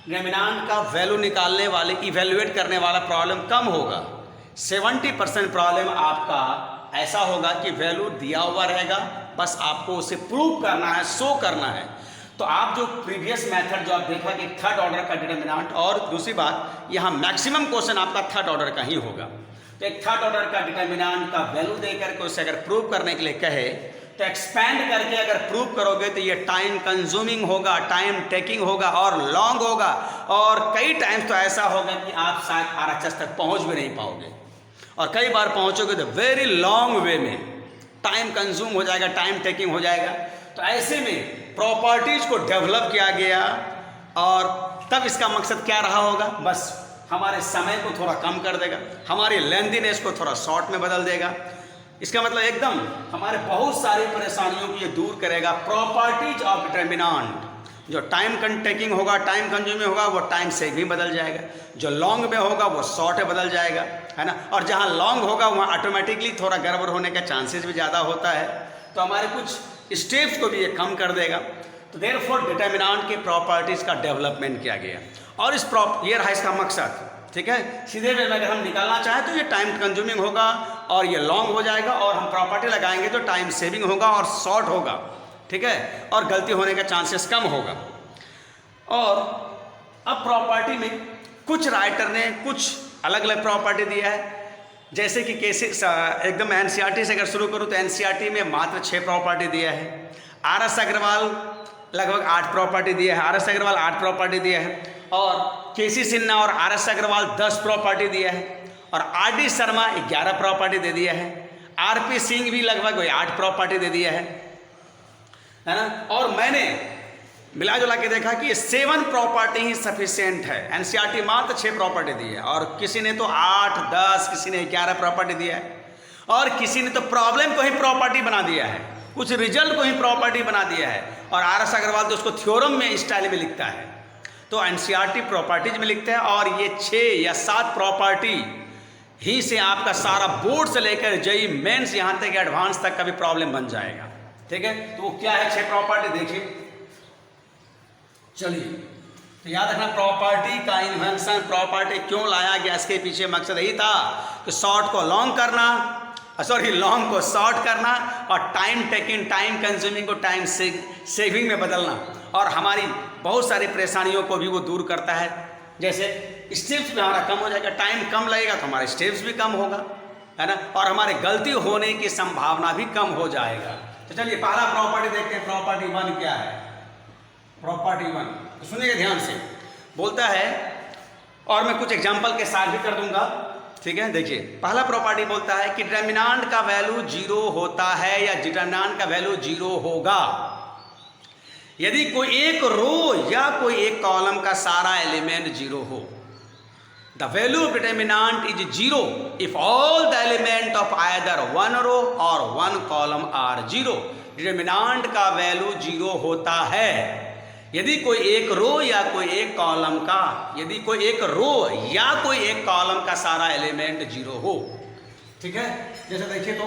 डिटरमिनेंट का वैल्यू निकालने वाले, इवेल्युएट करने वाला प्रॉब्लम कम होगा। 70% प्रॉब्लम आपका ऐसा होगा कि वैल्यू दिया हुआ रहेगा, बस आपको उसे प्रूव करना है, शो करना है। तो आप जो प्रीवियस मेथड जो आप देखा कि थर्ड ऑर्डर का डिटरमिनेंट, और दूसरी बात यहाँ मैक्सिमम क्वेश्चन आपका थर्ड ऑर्डर का ही होगा। तो एक थर्ड ऑर्डर का डिटरमिनेंट का वैल्यू देकर के उसे अगर प्रूव करने के लिए कहे, तो एक्सपेंड करके अगर प्रूव करोगे तो ये टाइम कंज्यूमिंग होगा, टाइम टेकिंग होगा, और लॉन्ग होगा, और कई टाइम्स तो ऐसा होगा कि आप शायद RHS तक पहुंच भी नहीं पाओगे, और कई बार पहुंचोगे तो वेरी लॉन्ग वे में टाइम कंज्यूम हो जाएगा, टाइम टेकिंग हो जाएगा। तो ऐसे में प्रॉपर्टीज को डेवलप किया गया, और तब इसका मकसद क्या रहा होगा, बस हमारे समय को थोड़ा कम कर देगा, हमारी लेंथीनेस को थोड़ा शॉर्ट में बदल देगा। इसका मतलब एकदम हमारे बहुत सारी परेशानियों को ये दूर करेगा। प्रॉपर्टीज ऑफ डिटरमिनेंट, जो टाइम टेकिंग होगा, टाइम कंज्यूमिंग होगा, वो टाइम से भी बदल जाएगा, जो लॉन्ग में होगा वो शॉर्ट में बदल जाएगा, है ना। और जहाँ लॉन्ग होगा वहाँ ऑटोमेटिकली थोड़ा गड़बड़ होने का चांसेस भी ज़्यादा होता है, तो हमारे कुछ स्टेप्स को भी ये कम कर देगा। तो देयरफॉर डिटरमिनेंट के प्रॉपर्टीज का डेवलपमेंट किया गया, और ये रहा इसका मकसद, ठीक है। सीधे वे में अगर हम निकालना चाहें तो ये टाइम कंज्यूमिंग होगा और ये लॉन्ग हो जाएगा, और हम प्रॉपर्टी लगाएंगे तो टाइम सेविंग होगा और शॉर्ट होगा, ठीक है, और गलती होने का चांसेस कम होगा। और अब प्रॉपर्टी में कुछ राइटर ने कुछ अलग अलग प्रॉपर्टी दिया है, जैसे कि कैसे एकदम NCERT से अगर शुरू करूँ तो NCERT में मात्र 6 प्रॉपर्टी दिया है। RS अग्रवाल लगभग 8 प्रॉपर्टी दिया है, RS अग्रवाल 8 प्रॉपर्टी दिया है, और KC सिन्हा और RS अग्रवाल 10 प्रॉपर्टी दिया है, और RD शर्मा 11 प्रॉपर्टी दे दिया है, RP सिंह भी लगभग वही 8 प्रॉपर्टी दे दिया है ना। और मैंने मिला जुला के देखा कि 7 प्रॉपर्टी ही सफिशिएंट है। NCERT मात्र 6 प्रॉपर्टी दी है, और किसी ने तो 8, 10, किसी ने 11 प्रॉपर्टी दिया है, और किसी ने तो प्रॉब्लम को ही प्रॉपर्टी बना दिया है, कुछ रिजल्ट को ही प्रॉपर्टी बना दिया है, और RS अग्रवाल तो उसको थ्योरम में स्टाइल में लिखता है। तो NCERT प्रॉपर्टीज में लिखते हैं, और ये 6 या 7 प्रॉपर्टी ही से आपका सारा बोर्ड से लेकर JEE मेंस यहाँ तक एडवांस तक का भी प्रॉब्लम बन जाएगा, ठीक है। तो क्या है 6 प्रॉपर्टी, देखिए चलिए, तो याद रखना प्रॉपर्टी का इन्वेंशन, प्रॉपर्टी क्यों लाया गया, इसके पीछे मकसद यही था कि शॉर्ट को लॉन्ग करना, लॉन्ग को शॉर्ट करना और टाइम टेकिंग, टाइम कंज्यूमिंग को टाइम सेविंग में बदलना, और हमारी बहुत सारी परेशानियों को भी वो दूर करता है। जैसे स्टेप्स भी हमारा कम हो जाएगा, टाइम कम लगेगा तो हमारे स्टेप्स भी कम होगा, है ना, और हमारे गलती होने की संभावना भी कम हो जाएगा। तो चलिए पहला प्रॉपर्टी देखते हैं, प्रॉपर्टी 1 क्या है। प्रॉपर्टी 1 तो सुनिएगा ध्यान से, बोलता है, और मैं कुछ एग्जाम्पल के साथ भी कर दूंगा, ठीक है। देखिए पहला प्रॉपर्टी बोलता है कि डिटर्मिनेंट का वैल्यू 0 होता है या डिटर्मिनेंट का वैल्यू 0 होगा यदि कोई एक रो या कोई एक कॉलम का सारा एलिमेंट 0 हो। The value of determinant is 0 if all the element of either 1 रो और 1 कॉलम आर 0। डिटर्मिनेंट का वैल्यू 0 होता है यदि कोई एक रो या कोई एक कॉलम का, यदि कोई एक रो या कोई एक कॉलम का सारा एलिमेंट 0 हो, ठीक है। जैसे देखिए तो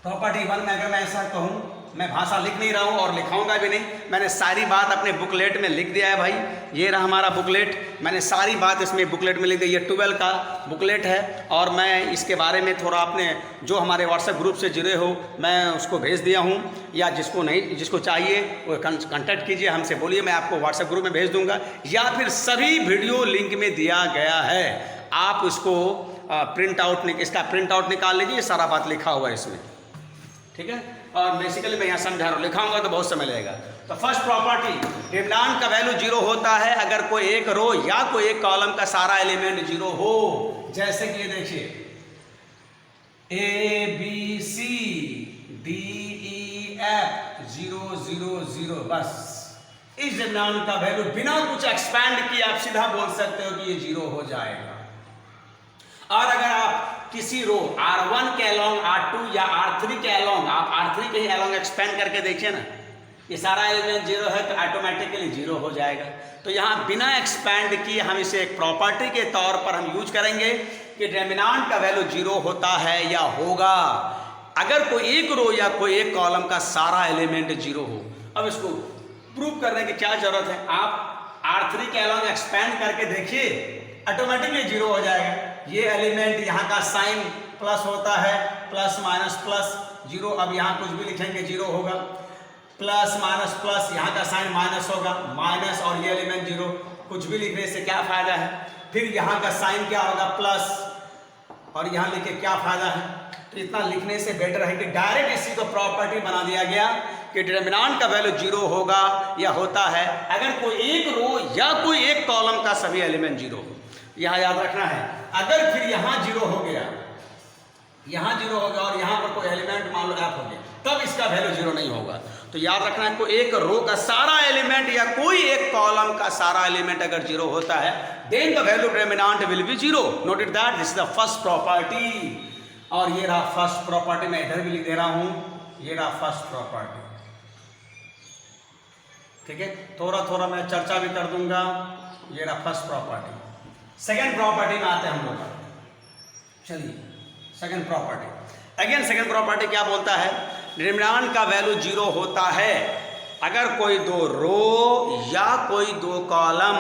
प्रॉपर्टी 1 में अगर मैं ऐसा कहूँ, मैं भाषा लिख नहीं रहा हूँ और लिखाऊंगा भी नहीं, मैंने सारी बात अपने बुकलेट में लिख दिया है भाई। ये रहा हमारा बुकलेट, मैंने सारी बात इसमें बुकलेट में लिख दी। ये 12 का बुकलेट है और मैं इसके बारे में थोड़ा अपने जो हमारे व्हाट्सएप ग्रुप से जुड़े हो मैं उसको भेज दिया हूँ, या जिसको नहीं, जिसको चाहिए वो कॉन्टैक्ट कीजिए, हमसे बोलिए, मैं आपको व्हाट्सएप ग्रुप में भेज दूँगा, या फिर सभी वीडियो लिंक में दिया गया है, आप उसको इसका प्रिंट आउट निकाल लीजिए, ये सारा बात लिखा हुआ है इसमें, ठीक है। और बेसिकली मैं यहाँ समझा रहा हूँ, लिखाऊंगा तो बहुत समय लगेगा। तो फर्स्ट प्रॉपर्टी, डिटर्मिनेंट का वैल्यू 0 होता है अगर कोई एक रो या कोई एक कॉलम का सारा एलिमेंट 0 हो। जैसे कि देखिए ABCDEF 0 0 0, बस इस डिटर्मिनेंट का वैल्यू बिना कुछ एक्सपैंड किए आप सीधा बोल सकते हो कि ये 0 हो जाएगा। और अगर आप किसी रो R1 के अलोंग R2 या R3 के अलोंग, आप R3 के ही अलोंग एक्सपेंड करके देखिए ना, ये सारा एलिमेंट 0 है तो ऑटोमेटिकली 0 हो जाएगा। तो यहाँ बिना एक्सपैंड किए हम इसे एक प्रॉपर्टी के तौर पर हम यूज करेंगे कि डिटर्मिनेंट का वैल्यू 0 होता है या होगा अगर कोई एक रो या कोई एक कॉलम का सारा एलिमेंट 0 हो। अब इसको प्रूव करने की क्या जरूरत है, आप R3 के अलोंग एक्सपेंड करके देखिए, ऑटोमेटिकली 0 हो जाएगा। ये एलिमेंट यहाँ का साइन प्लस होता है, प्लस माइनस प्लस 0, अब यहाँ कुछ भी लिखेंगे 0 होगा, प्लस माइनस प्लस, यहाँ का साइन माइनस होगा, माइनस, और ये एलिमेंट 0, कुछ भी लिखने से क्या फायदा है। फिर यहाँ का साइन क्या होगा, प्लस, और यहाँ लिखे क्या फायदा है। तो इतना लिखने से बेटर है कि डायरेक्ट इसी को प्रॉपर्टी बना दिया गया कि डिटर्मिनेंट का वैल्यू 0 होगा या होता है अगर कोई एक रो या कोई एक कॉलम का सभी एलिमेंट 0 हो। यहाँ याद रखना है, अगर फिर यहाँ 0 हो गया, यहाँ 0 हो गया और यहाँ पर कोई एलिमेंट मान लो F हो गया, तब इसका वैल्यू 0 नहीं होगा। तो याद रखना है, कोई एक रो का सारा एलिमेंट या कोई एक कॉलम का सारा एलिमेंट अगर 0 होता है, then the value determinant will be 0। Note it that, this is the first property. और ये रहा फर्स्ट प्रॉपर्टी, मैं इधर भी लिख दे रहा हूँ, ये रहा फर्स्ट प्रॉपर्टी, ठीक है। थोड़ा थोड़ा मैं चर्चा भी कर दूंगा। ये रहा फर्स्ट प्रॉपर्टी। सेकेंड प्रॉपर्टी में आते हैं हम लोग, चलिए second property. Again second property क्या बोलता है, डिटर्मिनेंट का वैल्यू 0 होता है अगर कोई दो रो या कोई दो कॉलम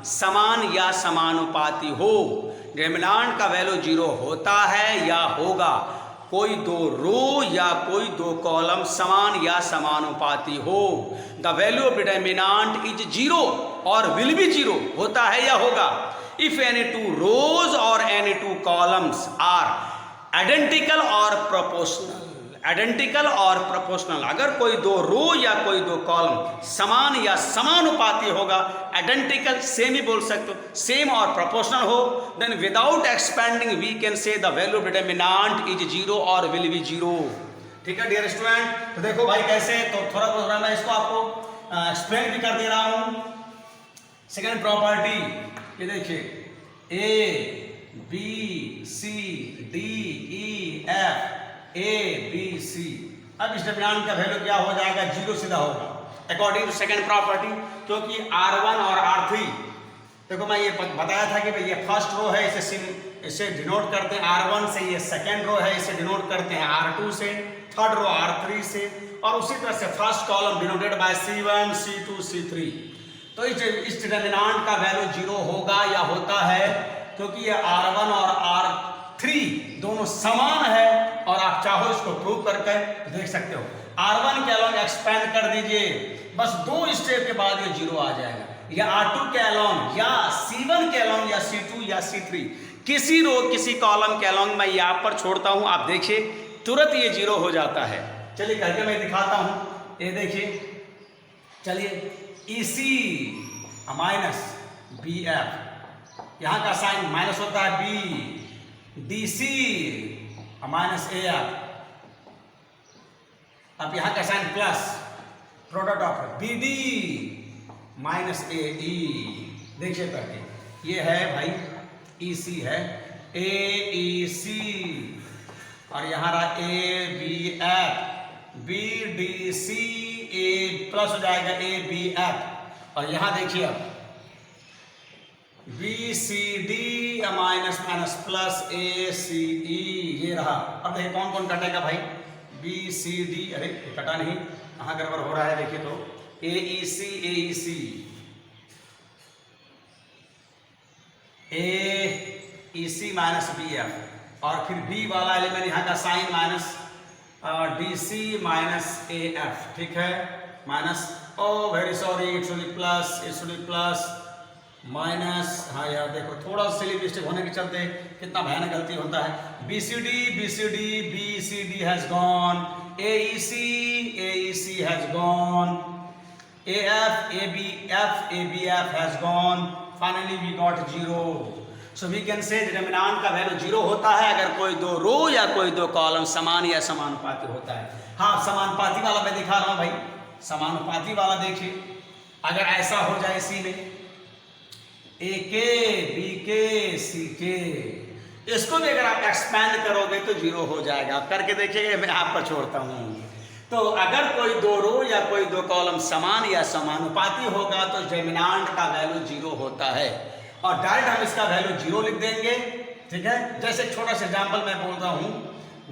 समान या समानुपाती हो। डिटर्मिनेंट का वैल्यू 0 होता है या होगा कोई दो रो या कोई दो कॉलम समान या समानुपाती हो। The value of determinant is 0 और विल बी 0 होता है या होगा if any two rows or any two columns are identical or proportional। Identical और प्रोपोर्शनल, अगर कोई दो रो या कोई दो कॉलम समान या समानुपाती होगा, आइडेंटिकल सेम ही बोल सकते हो, सेम और प्रोपोर्शनल हो, then without expanding we can say the value of determinant is 0 और विल बी 0। ठीक है डियर स्टूडेंट, तो देखो भाई कैसे, तो थोड़ा मैं इसको आपको एक्सप्लेन भी कर दे रहा हूँ। सेकेंड प्रॉपर्टी, ये देखिए ABCDEF ABC। अब इस डिटर्मिनेंट का वैल्यू क्या हो जाएगा, 0 सीधा होगा अकॉर्डिंग टू सेकेंड प्रॉपर्टी, क्योंकि R1 और R3, देखो मैं ये बताया था कि भाई ये फर्स्ट रो है, इसे डिनोट करते हैं R1 से, ये सेकेंड रो है इसे डिनोट करते हैं R2 से, थर्ड रो R3 से, और उसी तरह से first column denoted by C1 C2 C3। तो इस डिटरमिनेंट का वैल्यू 0 होगा या होता है, क्योंकि ये R1 और R3 दोनों समान है, और आप चाहो इसको प्रूव करके देख सकते हो। R1 के अलॉन्ग एक्सपेंड कर दीजिए, बस 2 स्टेप के बाद ये 0 आ जाएगा, या R2 के अलॉन्ग या C1 के अलॉन्ग या C2 या C3 किसी रो किसी कॉलम के अलॉन्ग मैं यहाँ पर छोड़ता हूँ, आप देखिए तुरंत ये 0 हो जाता है। चलिए करके मैं दिखाता हूँ, ये देखिए, चलिए EC माइनस BF, यहाँ का साइन माइनस होता है B, DC माइनस AF, अब यहाँ का sign plus, product of BD minus AE, देखिए करके, ये है भाई EC है, AEC, और यहाँ रहा ABF, BDC, A प्लस हो जाएगा ABF, और यहाँ देखिए अब BCD minus minus plus ACE, ये रहा। अब देखिए कौन कौन कटेगा भाई, BCD, अरे कटा नहीं, कहाँ गड़बड़ हो रहा है, देखिए तो AEC, AEC, AEC minus BF, और फिर B वाला एलिमेंट यहाँ का sign minus DC minus AF, ठीक है, minus, oh very sorry, it should be plus minus, हाँ यार देखो थोड़ा स्लिप मिस्टेक होने के चलते कितना भयानक गलती होता है। BCD has gone, AEC has gone, ABF has gone, finally we got 0। So we can say determinant का वैल्यू 0 होता है अगर कोई 2 रो या कोई 2 कॉलम समान या समानुपाती होता है। हाँ, समानुपाती वाला मैं दिखा रहा हूं भाई, समानुपाती वाला देखिए, अगर ऐसा हो जाए इसी में AK, BK, CK, इसको भी अगर आप एक्सपैंड करोगे तो 0 हो जाएगा। आप करके देखिएगा, मैं आपको छोड़ता हूं। तो अगर कोई 2 रो या कोई 2 कॉलम समान या समानुपाती होगा तो डिटरमिनेंट का वैल्यू 0 होता है, और डायरेक्ट हम इसका वैल्यू 0 लिख देंगे, ठीक है। जैसे एक छोटा सा एग्जाम्पल मैं बोल रहा हूं,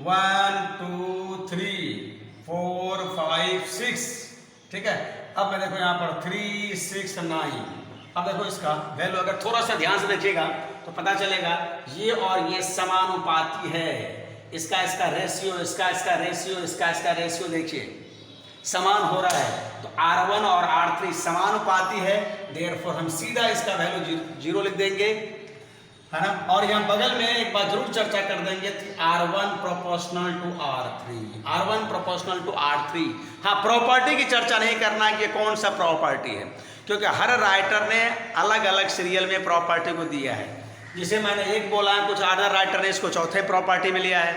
1 2 3 4 5 6, ठीक है। अब मैं देखो यहाँ पर 3 6 9, अब देखो इसका वैल्यू अगर थोड़ा सा ध्यान से देखिएगा तो पता चलेगा ये और ये समानुपाती है, इसका रेशियो, इसका रेशियो, इसका रेशियो देखिए समान हो रहा है, तो R1 और R3 समानुपाती है, देयरफॉर हम सीधा इसका वैल्यू 0 लिख देंगे, है ना। और यहाँ बगल में एक बार जरूर चर्चा कर देंगे, R1 proportional to R3, R1 proportional to R3। हाँ, प्रॉपर्टी की चर्चा नहीं करना कि कौन सा प्रॉपर्टी है, क्योंकि हर राइटर ने अलग अलग सीरियल में प्रॉपर्टी को दिया है। जिसे मैंने एक बोला है, कुछ अदर राइटर ने इसको चौथे प्रॉपर्टी में लिया है।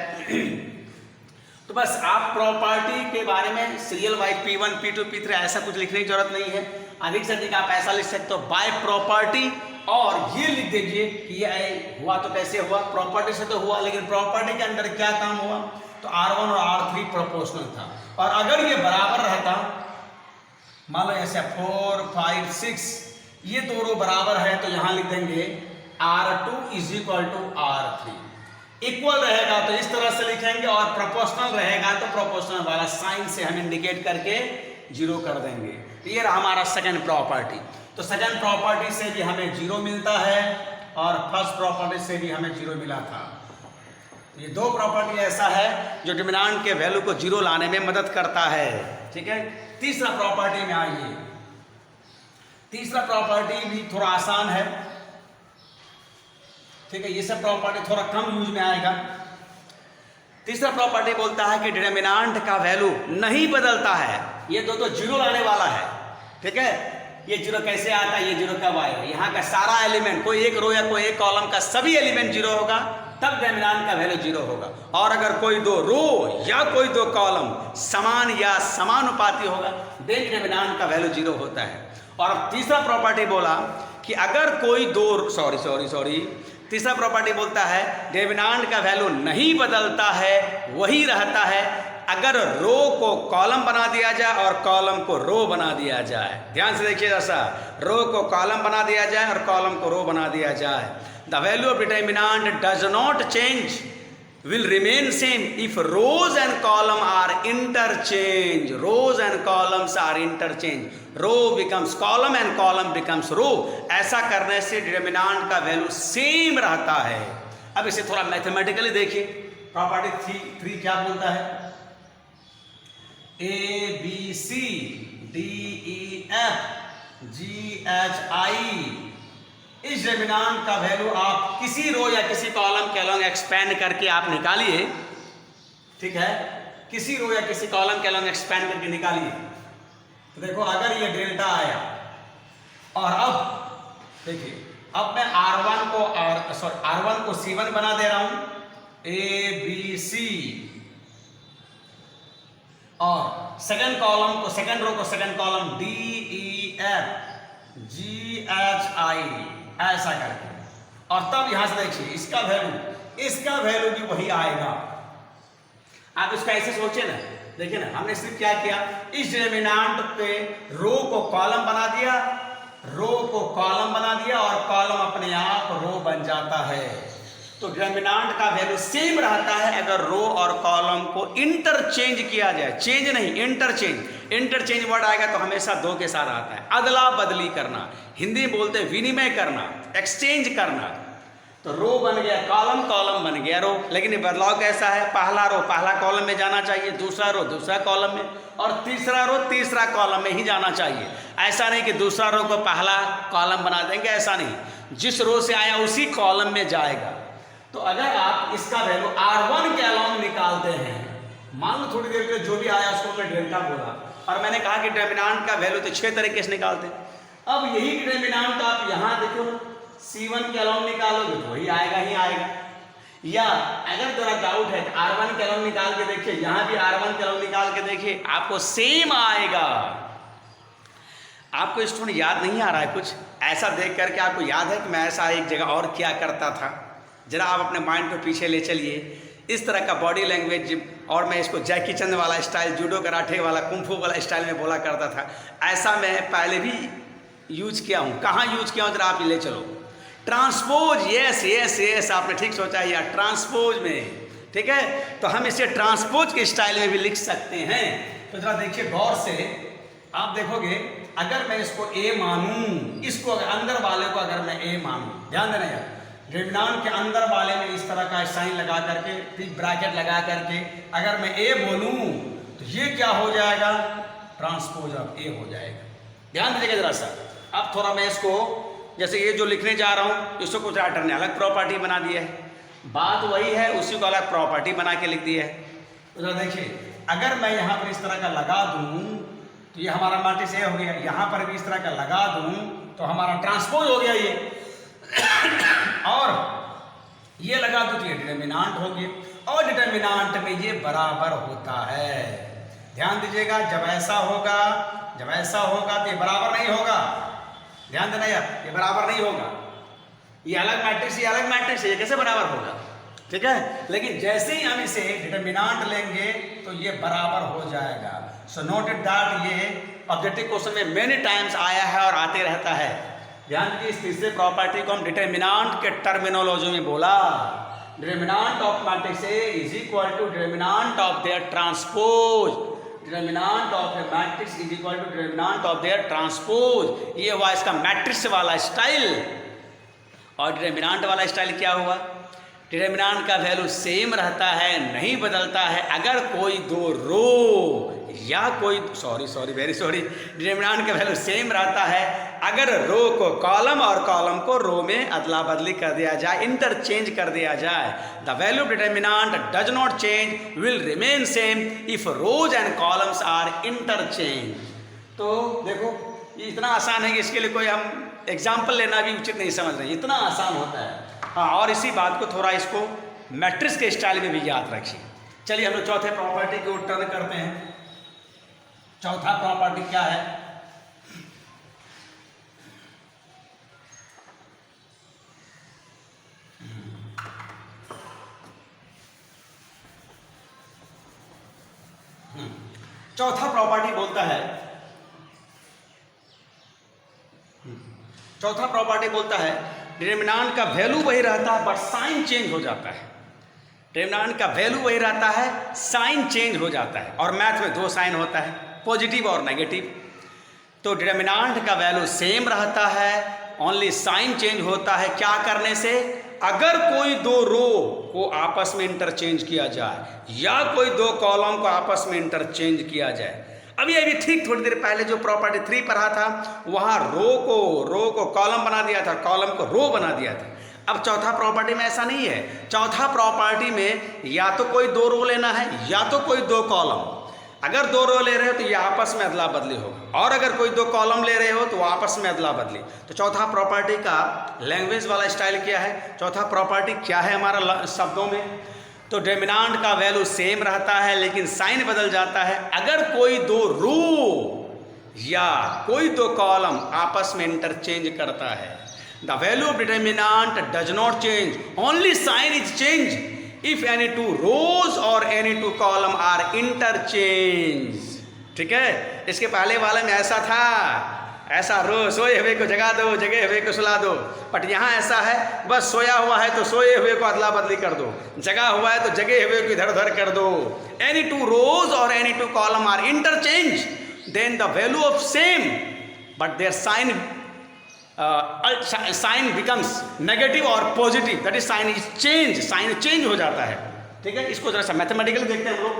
तो बस आप प्रॉपर्टी के बारे में serial wise P1 P2 P3 ऐसा कुछ लिखने की जरूरत नहीं है। अधिक से अधिक आप ऐसा लिख सकते हो बाय प्रॉपर्टी, और ये लिख दीजिए कि ये हुआ तो कैसे हुआ, प्रॉपर्टी से तो हुआ, लेकिन प्रॉपर्टी के अंदर क्या काम हुआ, तो R1 और R3 प्रोपोर्शनल था। और अगर ये बराबर रहता, मान लो ऐसे 4 5 6, ये दोनों बराबर है, तो यहां लिख देंगे R2 is equal to R3। Equal रहेगा तो इस तरह से लिखेंगे, और प्रोपोर्शनल रहेगा तो प्रोपोर्शनल वाला साइन से हम इंडिकेट करके 0 कर देंगे। तो ये रहा हमारा सेकंड प्रॉपर्टी। तो सेकंड प्रॉपर्टी से भी हमें 0 मिलता है, और फर्स्ट प्रॉपर्टी से भी हमें 0 मिला था। ये 2 प्रॉपर्टी ऐसा है जो डिटरमिनेंट के वैल्यू को 0 लाने में मदद करता है, ठीक है। तीसरा प्रॉपर्टी में आइए, तीसरा प्रॉपर्टी भी थोड़ा आसान है, ठीक है। ये सब प्रॉपर्टी थोड़ा कम यूज में आएगा। तीसरा प्रॉपर्टी बोलता है कि डिटरमिनेंट का वैल्यू नहीं बदलता है, ये दो 0 लाने वाला है, ठीक है। ये 0 कैसे आता है, ये 0 कब आएगा, यहाँ का सारा एलिमेंट, कोई एक रो या कोई एक कॉलम का सभी एलिमेंट 0 होगा, तब डिटरमिनेंट का वैल्यू 0 होगा। और अगर कोई 2 रो या कोई 2 कॉलम समान या समानुपाती होगा, देन डिटरमिनेंट का वैल्यू 0 होता है। और तीसरा प्रॉपर्टी बोला कि अगर कोई 2 सॉरी तीसरा प्रॉपर्टी बोलता है डिटरमिनेंट का वैल्यू नहीं बदलता है, वही रहता है अगर रो को कॉलम बना दिया जाए और कॉलम को रो बना दिया जाए। ध्यान से देखिए, ऐसा रो को कॉलम बना दिया जाए और कॉलम को रो बना दिया जाए। The value of determinant does not change will remain same if rows and column are interchange. Rows and columns are interchange. Row becomes column and column becomes row. ऐसा करने से डिटर्मिनेंट का वैल्यू सेम रहता है। अब इसे थोड़ा mathematically देखिए। प्रॉपर्टी 3 क्या बोलता है? A B C D E F G H I इस डिटर्मिनेंट का वैल्यू आप किसी रो या किसी कॉलम के अलोंग एक्सपेंड करके आप निकालिए, ठीक है? किसी रो या किसी कॉलम के अलोंग एक्सपेंड करके निकालिए। तो देखो अगर ये डेल्टा आया और अब देखिए, अब मैं R1 को C1 बना दे रहा हूं, A B C, और सेकंड कॉलम को, सेकंड रो को second column D E F G H I ऐसा करके, और तब यहां से देखिए इसका वैल्यू भी वही आएगा। आप इसको ऐसे सोचिए ना, देखिए ना, हमने सिर्फ क्या किया, इस डिटर्मिनेंट पे रो को कॉलम बना दिया, और कॉलम अपने आप रो बन जाता है। तो डिटर्मिनेंट का वैल्यू सेम रहता है अगर रो और कॉलम को इंटरचेंज किया जाए। चेंज नहीं, इंटरचेंज वर्ड आएगा तो हमेशा 2 के साथ आता है। अदला बदली करना, हिंदी में बोलते हैं विनिमय करना, एक्सचेंज करना। तो रो बन गया कॉलम, कॉलम बन गया रो। लेकिन ये बदलाव कैसा है? पहला रो पहला कॉलम में जाना चाहिए, दूसरा रो दूसरा कॉलम में, और तीसरा रो तीसरा कॉलम में ही जाना चाहिए। ऐसा नहीं कि दूसरा रो को पहला कॉलम बना देंगे, ऐसा नहीं। जिस रो से आया उसी कॉलम में जाएगा। तो अगर आप इसका वैल्यू R1 के अलोंग निकालते हैं, मान लो थोड़ी देर के लिए जो भी आया उसको मैं डेल्टा बोला, और मैंने कहा कि डिटर्मिनेंट का वैल्यू तो 6 तरीके से निकालते हैं। अब यही डिटर्मिनेंट आप यहाँ देखो C1 के अलोंग निकालोगे तो वही आएगा ही आएगा। या अगर थोड़ा डाउट है तो R1 के अलोंग निकाल के देखिए, यहाँ भी R1 के अलोंग निकाल के देखिए, आपको सेम आएगा। आपको स्टूडेंट याद नहीं आ रहा है कुछ ऐसा देख करके? आपको याद है कि मैं ऐसा एक जगह और क्या करता था? जरा आप अपने माइंड को पीछे ले चलिए। इस तरह का बॉडी लैंग्वेज, और मैं इसको जैकी चंद वाला स्टाइल, जूडो कराटे वाला, कुंफू वाला स्टाइल में बोला करता था, ऐसा मैं पहले भी यूज किया हूँ। कहाँ यूज किया हूँ जरा आप ले चलो। ट्रांसपोज, यस आपने ठीक सोचा यार, ट्रांसपोज में, ठीक है? तो हम इसे ट्रांसपोज के स्टाइल में भी लिख सकते हैं। तो जरा देखिए गौर से, आप देखोगे अगर मैं इसको A मानूं, इसको अंदर वाले को अगर मैं A मानूं, ध्यान देना यार, डिटर्मिनेंट के अंदर वाले में इस तरह का साइन लगा करके, ठीक ब्रैकेट लगा करके अगर मैं A बोलूं तो ये क्या हो जाएगा? ट्रांसपोज ऑफ A हो जाएगा। ध्यान दीजिएगा जरा सा। अब थोड़ा मैं इसको, जैसे ये जो लिखने जा रहा हूं, इसको कुछ राइटर ने अलग प्रॉपर्टी बना दिया है, बात वही है, उसी को अलग प्रॉपर्टी बना के लिख दिया है। तो जरा देखिए, अगर मैं यहाँ पर इस तरह का लगा दूं तो ये हमारा मैट्रिक्स A हो गया, यहाँ पर भी इस तरह का लगा दूं तो हमारा ट्रांसपोज हो गया ये, और ये लगा दो तो ये डिटर्मिनेंट हो गया, और डिटर्मिनेंट में ये बराबर होता है। ध्यान दीजिएगा, जब ऐसा होगा तो ये बराबर नहीं होगा। ध्यान देना यार, ये बराबर नहीं होगा। ये अलग मैट्रिक्स, ये कैसे बराबर होगा? ठीक है, लेकिन जैसे ही हम इसे डिटर्मिनेंट लेंगे तो ये बराबर हो जाएगा। सो नोटेड दैट ये ऑब्जेक्टिव क्वेश्चन में मेनी टाइम्स आया है और आते रहता है। ध्यान दीजिए, इस तीसरे प्रॉपर्टी को हम डिटर्मिनेंट के टर्मिनोलॉजी में बोला। Determinant of matrix A is equal to determinant of their transpose. Determinant of A matrix is equal to determinant of their transpose. ये हुआ इसका मैट्रिक्स वाला स्टाइल। और डिटर्मिनेंट वाला स्टाइल क्या हुआ? डिटर्मिनेंट का वैल्यू सेम रहता है, नहीं बदलता है अगर कोई दो रो या कोई वेरी सॉरी डिटर्मिनेंट का वैल्यू सेम रहता है अगर रो को कॉलम और कॉलम को रो में अदला बदली कर दिया जाए, इंटरचेंज कर दिया जाए। The value of determinant does not change, will remain same if rows and columns are interchange. तो देखो ये इतना आसान है कि इसके लिए कोई हम एग्जाम्पल लेना भी उचित नहीं समझ रहे, इतना आसान होता है। हाँ, और इसी बात को थोड़ा इसको मैट्रिक्स के स्टाइल में भी याद रखिए। चलिए हम लोग चौथे प्रॉपर्टी की ओर टर्न करते हैं। चौथा प्रॉपर्टी क्या है? चौथा प्रॉपर्टी बोलता है डिटर्मिनेंट का वैल्यू वही रहता है बट साइन चेंज हो जाता है। डिटर्मिनेंट का वैल्यू वही रहता है, साइन चेंज हो जाता है। और मैथ में 2 साइन होता है, पॉजिटिव और नेगेटिव। तो डिटर्मिनेंट का वैल्यू सेम रहता है, ओनली साइन चेंज होता है। क्या करने से? अगर कोई 2 रो को आपस में इंटरचेंज किया जाए या कोई 2 कॉलम को आपस में इंटरचेंज किया जाए। अभी ठीक थोड़ी देर पहले जो प्रॉपर्टी 3 पढ़ा था, वहाँ रो को कॉलम बना दिया था, कॉलम को रो बना दिया था। अब चौथा प्रॉपर्टी में ऐसा नहीं है। चौथा प्रॉपर्टी में या तो कोई 2 रो लेना है या तो कोई 2 कॉलम। अगर 2 रो ले रहे हो तो ये आपस में अदला बदली होगा, और अगर कोई 2 कॉलम ले रहे हो तो आपस में अदला बदली। तो चौथा प्रॉपर्टी का लैंग्वेज वाला स्टाइल क्या है? चौथा प्रॉपर्टी क्या है हमारा शब्दों में? तो डिटर्मिनेंट का वैल्यू सेम रहता है लेकिन साइन बदल जाता है अगर कोई 2 रो या कोई 2 कॉलम आपस में इंटरचेंज करता है। The value of determinant does not change, only sign is change if any 2 rows और एनी 2 कॉलम आर इंटरचेंज। ठीक है, इसके पहले वाले में ऐसा था, ऐसा रो सोए हुए को जगा दो, जगे हुए को सुला दो। बट यहाँ ऐसा है, बस सोया हुआ है तो सोए हुए को अदला बदली कर दो, जगा हुआ है तो जगे हुए को इधर उधर कर दो। एनी 2 रोज और any 2 column are interchange, then the value of same but their sign becomes negative और positive, that is sign is change, sign change हो जाता है। ठीक है, इसको जरा सा मैथमेटिकली देखते हैं हम लोग।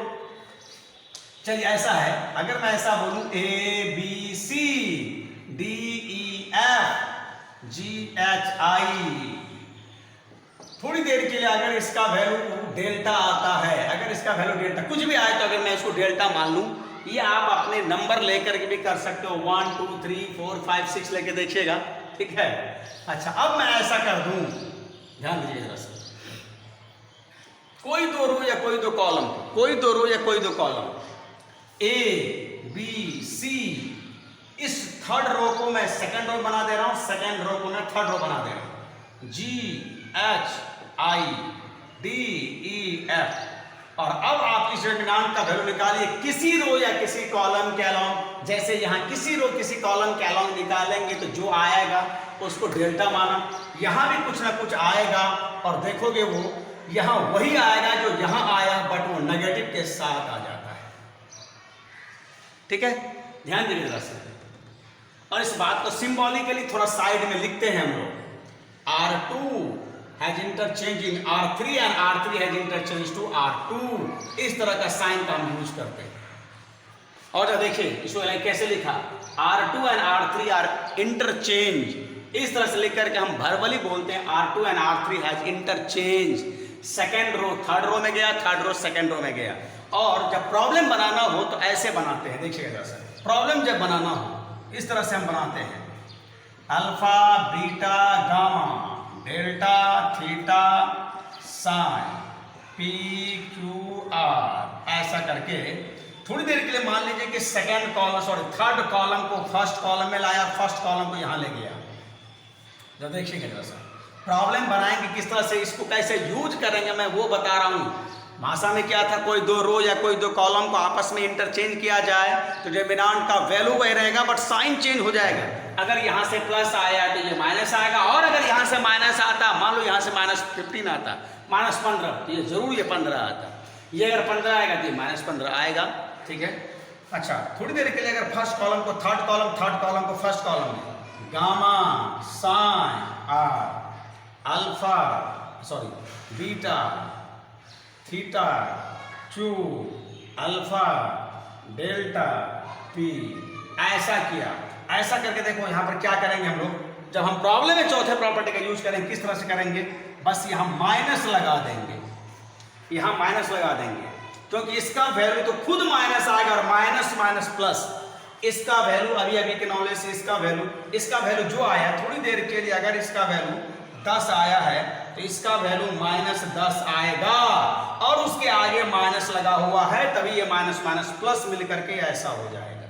चलिए ऐसा है, अगर मैं ऐसा बोलूं ABC DEF GHI, थोड़ी देर के लिए अगर इसका वैल्यू डेल्टा आता है, अगर इसका वैल्यू डेल्टा कुछ भी आए तो अगर मैं इसको डेल्टा मान लूं, ये आप अपने नंबर लेकर के भी कर सकते हो, 1 2 3 4 5 6 लेके देखिएगा। ठीक है, अच्छा अब मैं ऐसा कर दूं, ध्यान दीजिए जरा सा, कोई 2 रो या कोई 2 कॉलम, कोई 2 रो या कोई 2 कॉलम ABC, इस थर्ड रो को मैं सेकंड रो बना दे रहा हूं, सेकंड रो को मैं थर्ड रो बना दे रहा हूं, GHI DEF। और अब आप इस डिटर्मिनेंट का वैल्यू निकालिए किसी रो या किसी कॉलम के अलोंग। जैसे यहाँ किसी रो किसी कॉलम के अलोंग निकालेंगे तो जो आएगा उसको डेल्टा माना, यहाँ भी कुछ ना कुछ आएगा और देखोगे वो यहाँ वही आएगा जो यहाँ आया, बट वो नेगेटिव के साथ आ जाता है। ठीक है, ध्यान दीजिए जरा से। और इस बात को सिंबॉलिकली थोड़ा साइड में लिखते हैं हम लोग, R2 has interchanged in R3 and R3 has interchanged to R2। इस तरह का साइन का हम यूज करते हैं। और देखिए इसको कैसे लिखा, R2 and R3 are interchange, इस तरह से लिख करके हम वर्बली बोलते हैं R2 and R3 has interchanged। Second row third row में गया, थर्ड रो सेकेंड रो में गया। और जब प्रॉब्लम बनाना हो तो ऐसे बनाते हैं, देखिएगा जरा सा, प्रॉब्लम जब बनाना हो इस तरह से हम बनाते हैं, alpha beta gamma delta theta sine PQR, ऐसा करके थोड़ी देर के लिए मान लीजिए कि सेकेंड कॉलम थर्ड कॉलम को फर्स्ट कॉलम में लाया, फर्स्ट कॉलम को यहाँ ले गया। जब देखिएगा जरा सा, प्रॉब्लम बनाएंगे किस तरह से, इसको कैसे यूज करेंगे मैं वो बता रहा हूँ। भाषा में क्या था, कोई 2 रो या कोई 2 कॉलम को आपस में इंटरचेंज किया जाए तो डिटर्मिनेंट का वैल्यू वही रहेगा बट साइन चेंज हो जाएगा। अगर यहाँ से प्लस आया तो ये माइनस आएगा, और अगर यहाँ से माइनस आता, मान लो यहाँ से -15 आता, -15 तो ये जरूर ये 15 आता, ये अगर 15 आएगा तो ये -15 आएगा। ठीक है, अच्छा थोड़ी देर के लिए अगर फर्स्ट कॉलम को थर्ड कॉलम, थर्ड कॉलम को फर्स्ट कॉलम में, gamma sine R alpha beta theta Q alpha delta P, ऐसा किया। ऐसा करके देखो यहाँ पर क्या करेंगे हम लोग, जब हम प्रॉब्लम में चौथे प्रॉपर्टी का यूज करेंगे किस तरह से करेंगे, बस यहाँ माइनस लगा देंगे, यहाँ माइनस लगा देंगे, क्योंकि इसका वैल्यू तो खुद माइनस आएगा और माइनस माइनस प्लस, इसका वैल्यू अभी के नॉलेज से इसका वैल्यू जो आया, थोड़ी देर के लिए अगर इसका वैल्यू 10 आया है तो इसका वैल्यू -10 आएगा, और उसके आगे माइनस लगा हुआ है, तभी ये माइनस माइनस प्लस मिल करके ऐसा हो जाएगा।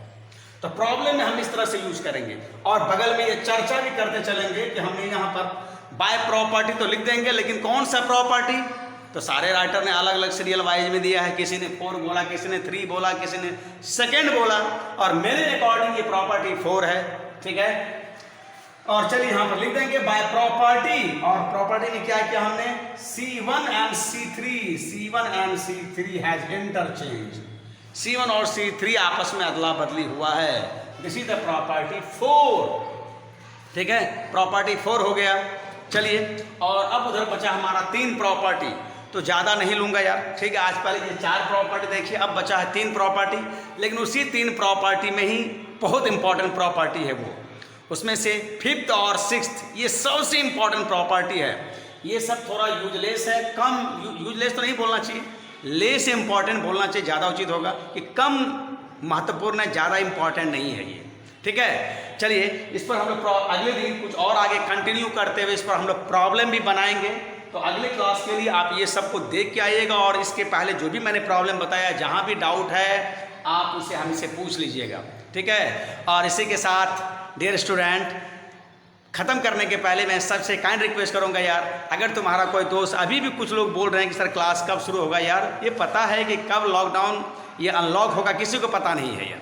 तो प्रॉब्लम में हम इस तरह से यूज करेंगे, और बगल में ये चर्चा भी करते चलेंगे कि हमने यहाँ पर बाय प्रॉपर्टी तो लिख देंगे, लेकिन कौन सा प्रॉपर्टी, तो सारे राइटर ने अलग अलग सीरियल वाइज में दिया है, किसी ने 4 बोला, किसी ने 3 बोला, किसी ने सेकेंड बोला, और मेरे अकॉर्डिंग ये प्रॉपर्टी 4 है। ठीक है, और चलिए यहाँ पर लिख देंगे बाय प्रॉपर्टी, और प्रॉपर्टी में क्या किया हमने, C1 and C3 has interchange, C1 और C3 आपस में अदला बदली हुआ है। दिस इज द प्रॉपर्टी 4, ठीक है, प्रॉपर्टी 4 हो गया। चलिए, और अब उधर बचा हमारा 3 प्रॉपर्टी, तो ज़्यादा नहीं लूँगा यार, ठीक है। आज पहले ये 4 प्रॉपर्टी देखिए, अब बचा है 3 प्रॉपर्टी, लेकिन उसी 3 प्रॉपर्टी में ही बहुत इंपॉर्टेंट प्रॉपर्टी है वो, उसमें से 5th और 6th ये सबसे इंपॉर्टेंट प्रॉपर्टी है। ये सब थोड़ा यूजलेस है, कम यूजलेस तो नहीं बोलना चाहिए, लेस इंपॉर्टेंट बोलना चाहिए, ज़्यादा उचित होगा कि कम महत्वपूर्ण है, ज़्यादा इंपॉर्टेंट नहीं है ये, ठीक है। चलिए, इस पर हम लोग अगले दिन कुछ और आगे कंटिन्यू करते हुए इस पर हम लोग प्रॉब्लम भी बनाएंगे। तो अगले क्लास के लिए आप ये सब को देख के आइएगा, और इसके पहले जो भी मैंने प्रॉब्लम बताया, जहाँ भी डाउट है आप उसे हमसे पूछ लीजिएगा, ठीक है। और इसी के साथ डियर स्टूडेंट, ख़त्म करने के पहले मैं सबसे काइंड रिक्वेस्ट करूंगा यार, अगर तुम्हारा कोई दोस्त, अभी भी कुछ लोग बोल रहे हैं कि सर क्लास कब शुरू होगा, यार ये पता है कि कब लॉकडाउन ये अनलॉक होगा, किसी को पता नहीं है यार।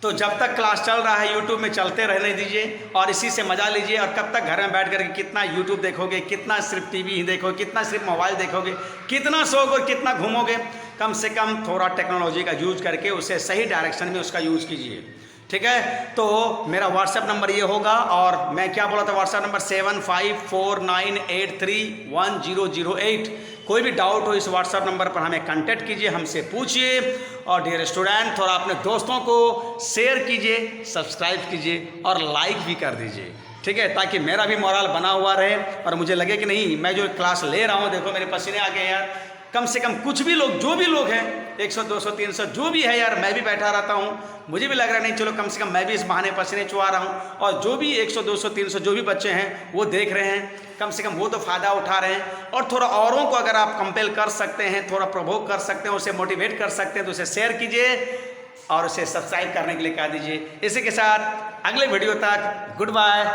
तो जब तक क्लास चल रहा है यूट्यूब में चलते रहने दीजिए और इसी से मज़ा लीजिए। और कब तक घर में बैठ करके कितना यूट्यूब देखोगे, कितना सिर्फ टीवी ही देखोगे, कितना सिर्फ मोबाइल देखोगे, कितना सोओगे और कितना घूमोगे। कम से कम थोड़ा टेक्नोलॉजी का यूज करके उसे सही डायरेक्शन में उसका यूज़ कीजिए, ठीक है। तो मेरा व्हाट्सएप नंबर ये होगा, और मैं क्या बोला था, व्हाट्सएप नंबर 7549831008। कोई भी डाउट हो इस व्हाट्सएप नंबर पर हमें कांटेक्ट कीजिए, हमसे पूछिए। और डियर स्टूडेंट, थोड़ा अपने दोस्तों को शेयर कीजिए, सब्सक्राइब कीजिए और लाइक भी कर दीजिए, ठीक है, ताकि मेरा भी मोरल बना हुआ रहे और मुझे लगे कि नहीं, मैं जो क्लास ले रहा हूँ, देखो मेरे पसीने आ गए यार, कम से कम कुछ भी लोग, जो भी लोग हैं 100 200 300 जो भी है यार, मैं भी बैठा रहता हूँ, मुझे भी लग रहा है नहीं चलो कम से कम मैं भी इस बहाने पसीने चुहा रहा हूँ, और जो भी 100 200 300 जो भी बच्चे हैं वो देख रहे हैं, कम से कम वो तो फ़ायदा उठा रहे हैं। और थोड़ा औरों को अगर आप कंपेल कर सकते हैं, थोड़ा प्रोवोक कर सकते हैं, उसे मोटिवेट कर सकते हैं, तो उसे शेयर कीजिए और उसे सब्सक्राइब करने के लिए कह दीजिए। इसी के साथ अगले वीडियो तक गुड बाय।